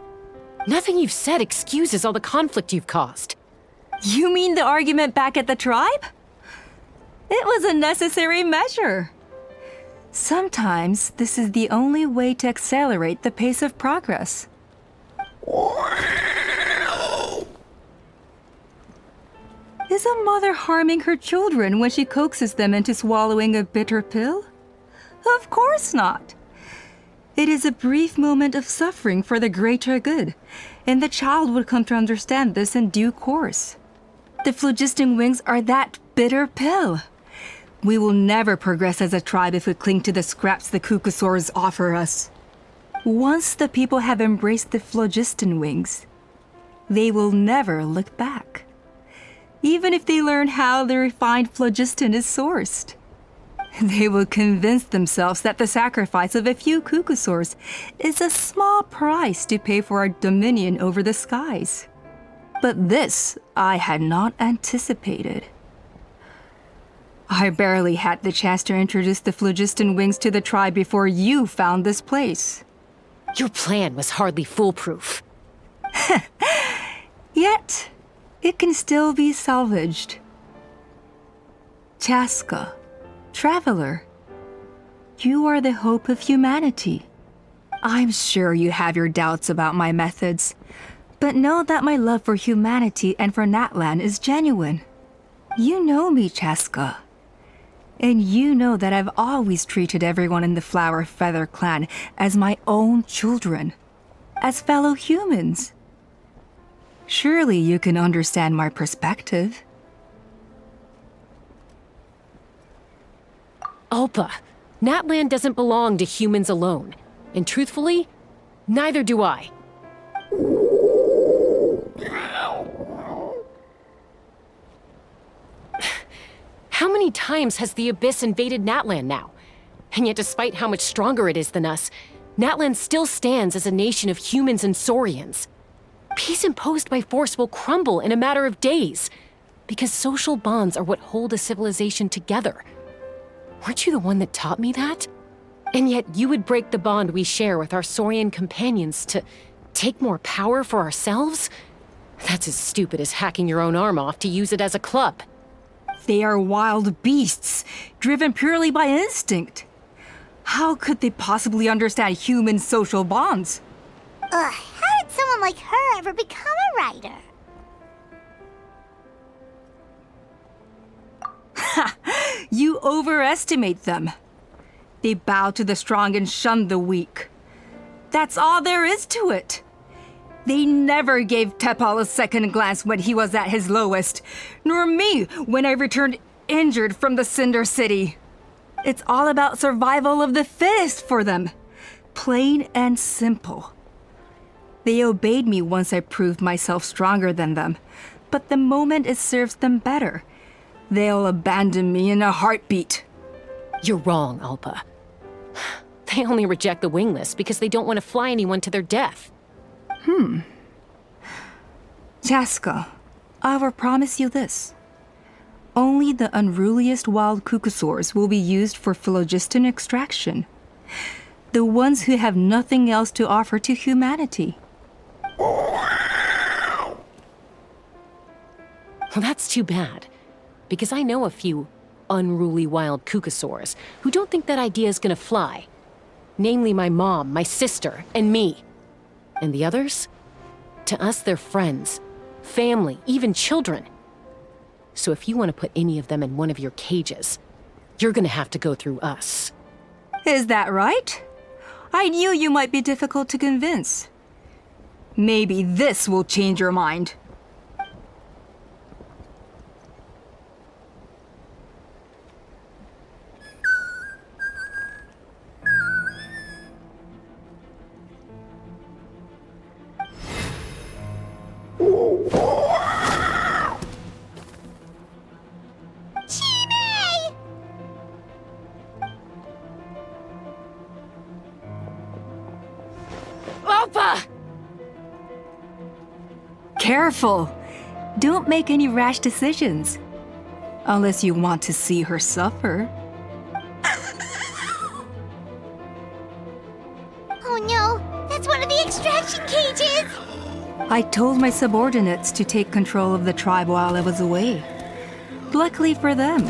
Nothing you've said excuses all the conflict you've caused. You mean the argument back at the tribe? It was a necessary measure. Sometimes this is the only way to accelerate the pace of progress. Is a mother harming her children when she coaxes them into swallowing a bitter pill? Of course not. It is a brief moment of suffering for the greater good, and the child would come to understand this in due course. The Phlogiston wings are that bitter pill. We will never progress as a tribe if we cling to the scraps the Qucusaurs offer us. Once the people have embraced the Phlogiston wings, they will never look back. Even if they learn how the refined phlogiston is sourced. They will convince themselves that the sacrifice of a few Qucusaurs is a small price to pay for our dominion over the skies. But this I had not anticipated. I barely had the chance to introduce the Phlogiston wings to the tribe before you found this place. Your plan was hardly foolproof. Yet, it can still be salvaged. Chasca, traveler, you are the hope of humanity. I'm sure you have your doubts about my methods, but know that my love for humanity and for Natlan is genuine. You know me, Chasca, and you know that I've always treated everyone in the Flower Feather clan as my own children, as fellow humans. Surely you can understand my perspective. Alpa, Natlan doesn't belong to humans alone. And truthfully, neither do I. How many times has the Abyss invaded Natlan now? And yet despite how much stronger it is than us, Natlan still stands as a nation of humans and Saurians. Peace imposed by force will crumble in a matter of days, because social bonds are what hold a civilization together. Weren't you the one that taught me that? And yet you would break the bond we share with our Saurian companions to take more power for ourselves? That's as stupid as hacking your own arm off to use it as a club. They are wild beasts, driven purely by instinct. How could they possibly understand human social bonds? How did someone like her ever become a writer? Ha! You overestimate them. They bow to the strong and shun the weak. That's all there is to it. They never gave Tepal a second glance when he was at his lowest, nor me when I returned injured from the Cinder City. It's all about survival of the fittest for them. Plain and simple. They obeyed me once I proved myself stronger than them, but the moment it serves them better, they'll abandon me in a heartbeat. You're wrong, Alpa. They only reject the wingless because they don't want to fly anyone to their death. Chasca, I will promise you this. Only the unruliest wild Qucusaurs will be used for phlogiston extraction. The ones who have nothing else to offer to humanity. Well, that's too bad, because I know a few unruly wild Qucusaurs who don't think that idea is gonna fly. Namely my mom, my sister, and me. And the others? To us, they're friends, family, even children. So if you want to put any of them in one of your cages, you're gonna have to go through us. Is that right? I knew you might be difficult to convince. Maybe this will change your mind. Chime! Opa! Careful! Don't make any rash decisions. Unless you want to see her suffer. Oh no, that's one of the extraction cages! I told my subordinates to take control of the tribe while I was away. Luckily for them,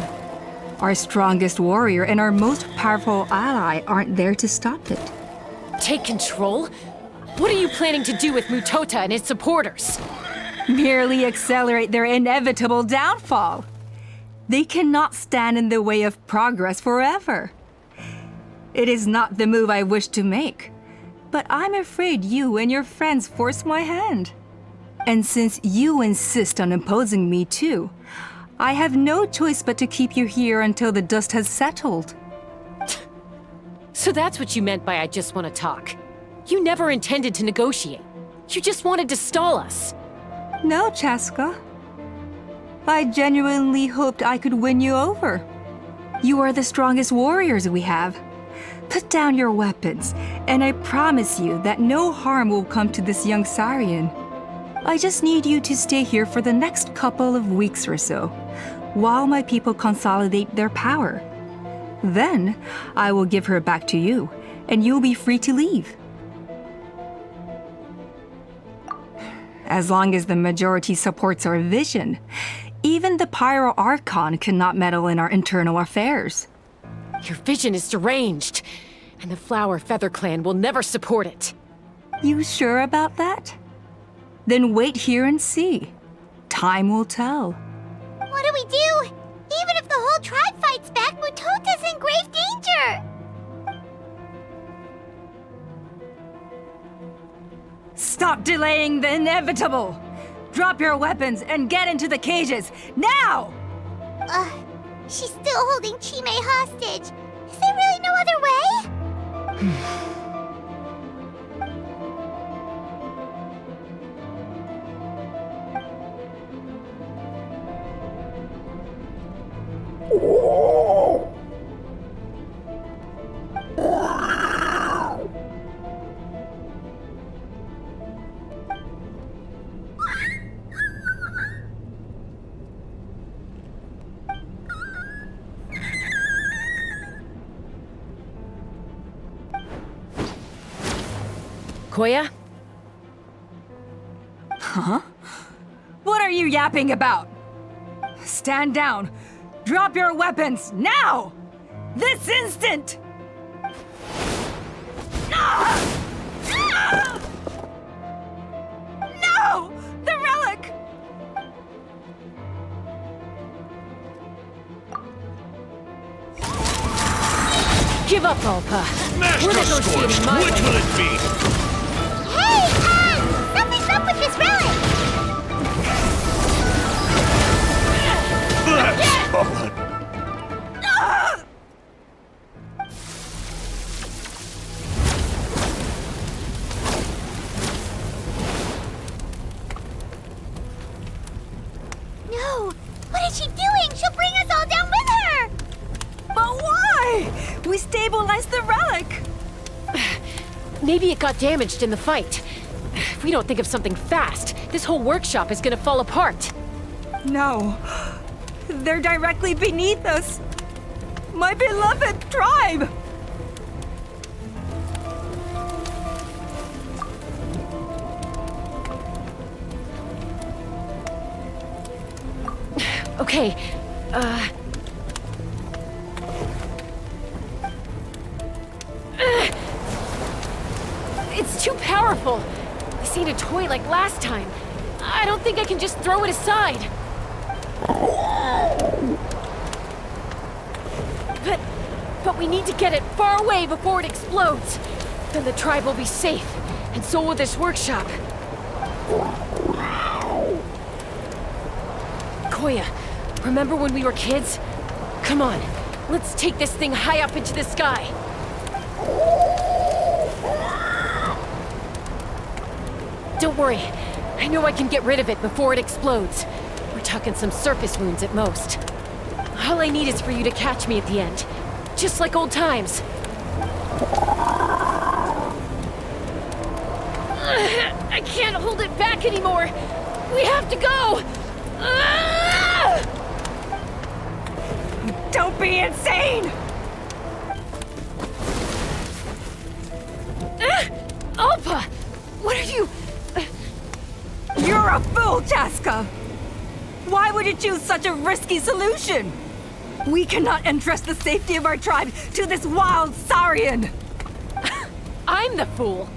our strongest warrior and our most powerful ally aren't there to stop it. Take control? What are you planning to do with Mutota and his supporters? Merely accelerate their inevitable downfall. They cannot stand in the way of progress forever. It is not the move I wish to make, but I'm afraid you and your friends force my hand. And since you insist on imposing me too, I have no choice but to keep you here until the dust has settled. So that's what you meant by I just want to talk. You never intended to negotiate. You just wanted to stall us. No, Chasca. I genuinely hoped I could win you over. You are the strongest warriors we have. Put down your weapons, and I promise you that no harm will come to this young Saurian. I just need you to stay here for the next couple of weeks or so, while my people consolidate their power. Then, I will give her back to you, and you'll be free to leave. As long as the majority supports our vision, even the Pyro Archon cannot meddle in our internal affairs. Your vision is deranged, and the Flower Feather Clan will never support it. You sure about that? Then wait here and see. Time will tell. What do we do? Even if the whole tribe fights back, Mutota's in grave danger! Stop delaying the inevitable! Drop your weapons and get into the cages, now! She's still holding Chime hostage. Is there really no other way? Koya? Huh? What are you yapping about? Stand down. Drop your weapons, now! This instant! No! The relic! Give up, Alpa. Master Scorched, which will it be? Hey, something's up with this relic! That's odd. No! What is she doing? She'll bring us all down with her! But why? We stabilized the relic! Maybe it got damaged in the fight. If we don't think of something fast, this whole workshop is gonna fall apart. No. They're directly beneath us. My beloved tribe! Okay, It's too powerful. This ain't a toy like last time. I don't think I can just throw it aside. But we need to get it far away before it explodes. Then the tribe will be safe, and so will this workshop. Koya, remember when we were kids? Come on, let's take this thing high up into the sky. Don't worry, I know I can get rid of it before it explodes. We're talking some surface wounds at most. All I need is for you to catch me at the end. Just like old times. I can't hold it back anymore. We have to go. Don't be insane! Alpa! What are you... You're a fool, Chasca! Why would you choose such a risky solution? We cannot entrust the safety of our tribe to this wild Saurian! I'm the fool!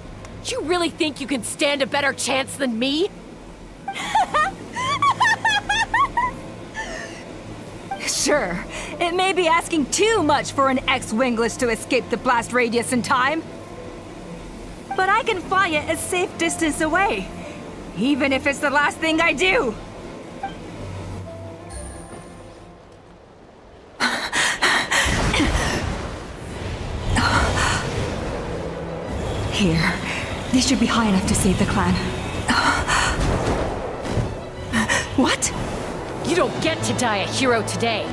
You really think you can stand a better chance than me? Sure, it may be asking too much for an ex-wingless to escape the blast radius in time. But I can fly it a safe distance away, even if it's the last thing I do. Here, this should be high enough to save the clan. What? You don't get to die a hero today.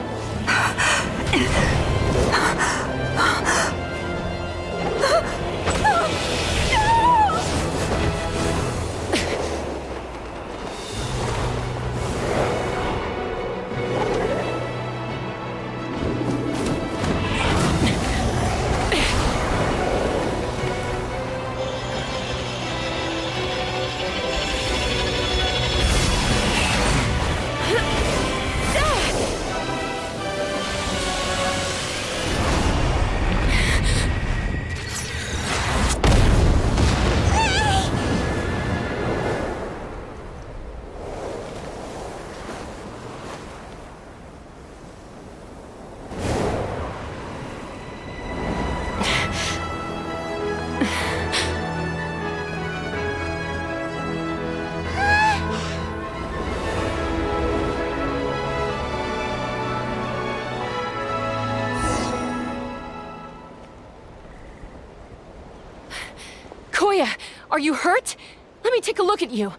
Koya, are you hurt? Let me take a look at you.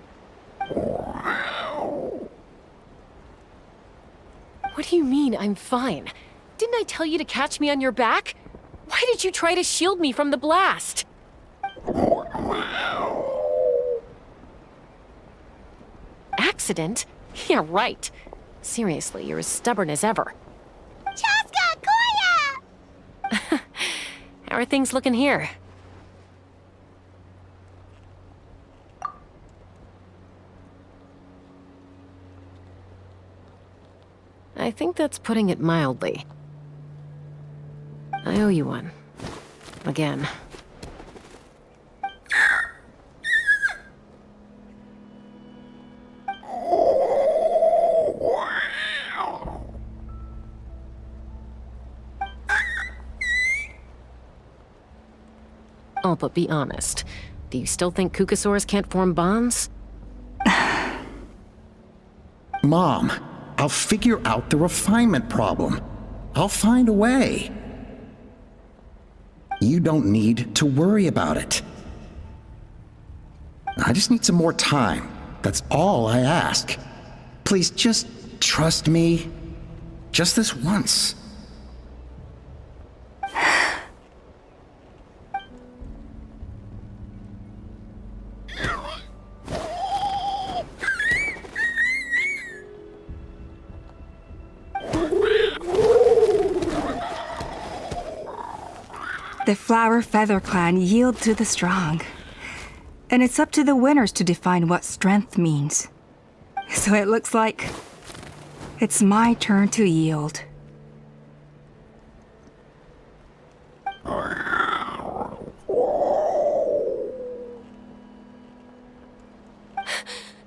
What do you mean, I'm fine? Didn't I tell you to catch me on your back? Why did you try to shield me from the blast? Accident? Yeah, right. Seriously, you're as stubborn as ever. Chasca! Koya! How are things looking here? I think that's putting it mildly. I owe you one. Again. Oh, but be honest. Do you still think Qucusaurs can't form bonds? Mom, I'll figure out the refinement problem. I'll find a way. You don't need to worry about it. I just need some more time. That's all I ask. Please just trust me. Just this once. The Flower Feather Clan yield to the strong. And it's up to the winners to define what strength means. So it looks like it's my turn to yield.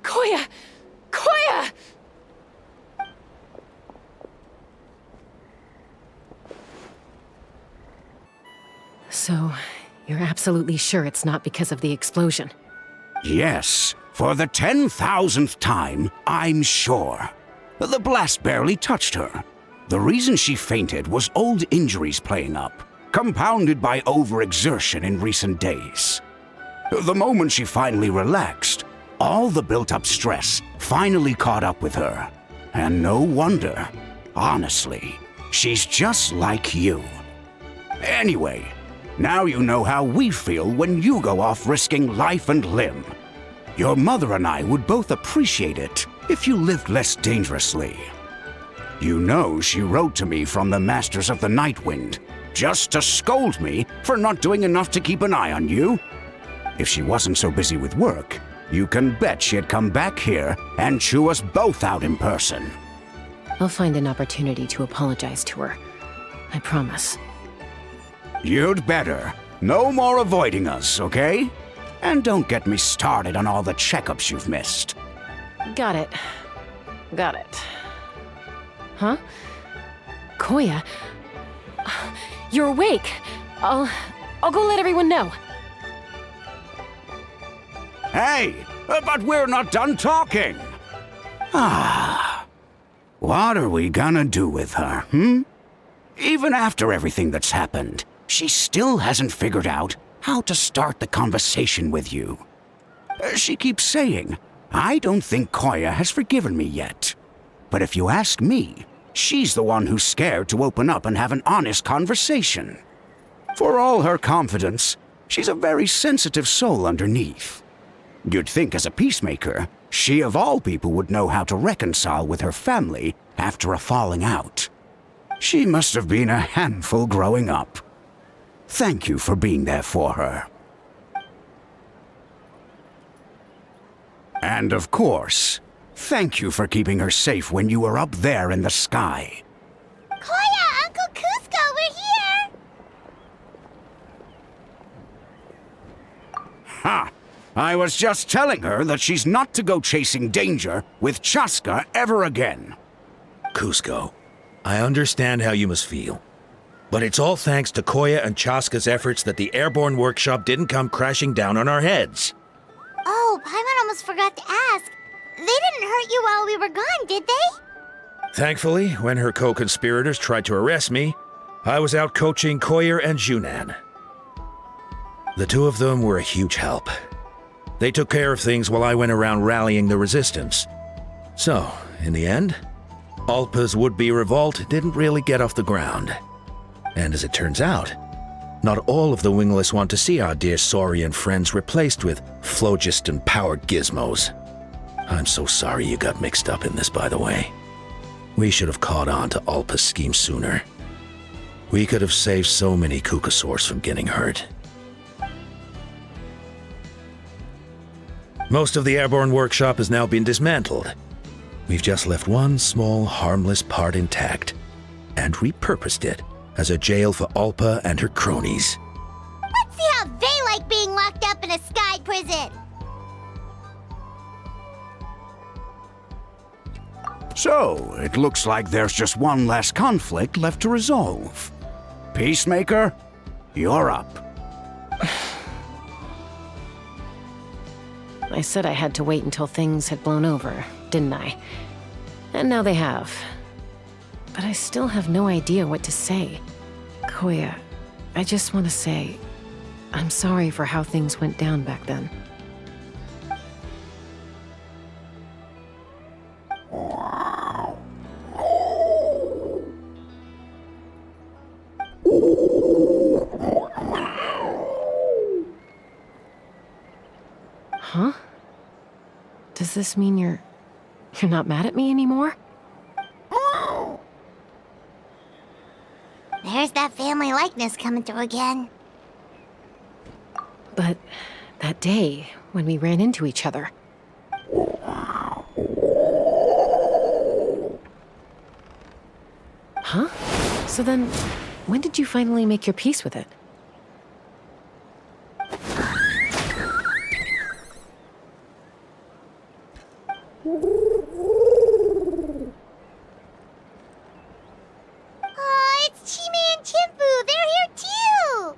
Koya! Koya! So, you're absolutely sure it's not because of the explosion? Yes, for the 10,000th time, I'm sure. The blast barely touched her. The reason she fainted was old injuries playing up, compounded by overexertion in recent days. The moment she finally relaxed, All the built-up stress finally caught up with her. And no wonder. Honestly, she's just like you. Anyway, now you know how we feel when you go off risking life and limb. Your mother and I would both appreciate it if you lived less dangerously. You know she wrote to me from the Masters of the Night Wind, just to scold me for not doing enough to keep an eye on you. If she wasn't so busy with work, you can bet she'd come back here and chew us both out in person. I'll find an opportunity to apologize to her. I promise. You'd better. No more avoiding us, okay? And don't get me started on all the checkups you've missed. Got it. Got it. Huh? Koya? You're awake. I'll go let everyone know. Hey, but we're not done talking. What are we gonna do with her, Even after everything that's happened, she still hasn't figured out how to start the conversation with you. She keeps saying, I don't think Koya has forgiven me yet. But if you ask me, she's the one who's scared to open up and have an honest conversation. For all her confidence, she's a very sensitive soul underneath. You'd think as a peacemaker, she of all people would know how to reconcile with her family after a falling out. She must have been a handful growing up. Thank you for being there for her. And of course, thank you for keeping her safe when you were up there in the sky. Koya, Uncle Cusco, we're here! Ha! I was just telling her that she's not to go chasing danger with Chasca ever again. Cusco, I understand how you must feel. But it's all thanks to Koya and Chasca's efforts that the Airborne Workshop didn't come crashing down on our heads. Oh, Paimon almost forgot to ask. They didn't hurt you while we were gone, did they? Thankfully, when her co-conspirators tried to arrest me, I was out coaching Koya and Junan. The two of them were a huge help. They took care of things while I went around rallying the resistance. So, in the end, Alpa's would-be revolt didn't really get off the ground. And as it turns out, not all of the wingless want to see our dear Saurian friends replaced with Phlogiston-powered gizmos. I'm so sorry you got mixed up in this, by the way. We should have caught on to Alpa's scheme sooner. We could have saved so many Qucusaurs from getting hurt. Most of the Airborne Workshop has now been dismantled. We've just left one small, harmless part intact, and repurposed it as a jail for Alpa and her cronies. Let's see how they like being locked up in a sky prison! So, it looks like there's just one last conflict left to resolve. Peacemaker, you're up. I said I had to wait until things had blown over, didn't I? And now they have. But I still have no idea what to say. Koya, I just want to say, I'm sorry for how things went down back then. Huh? Does this mean you're not mad at me anymore? There's that family likeness coming through again. But that day, when we ran into each other. Huh? So then, when did you finally make your peace with it? Oh, it's Chime and Chimpu! They're here too!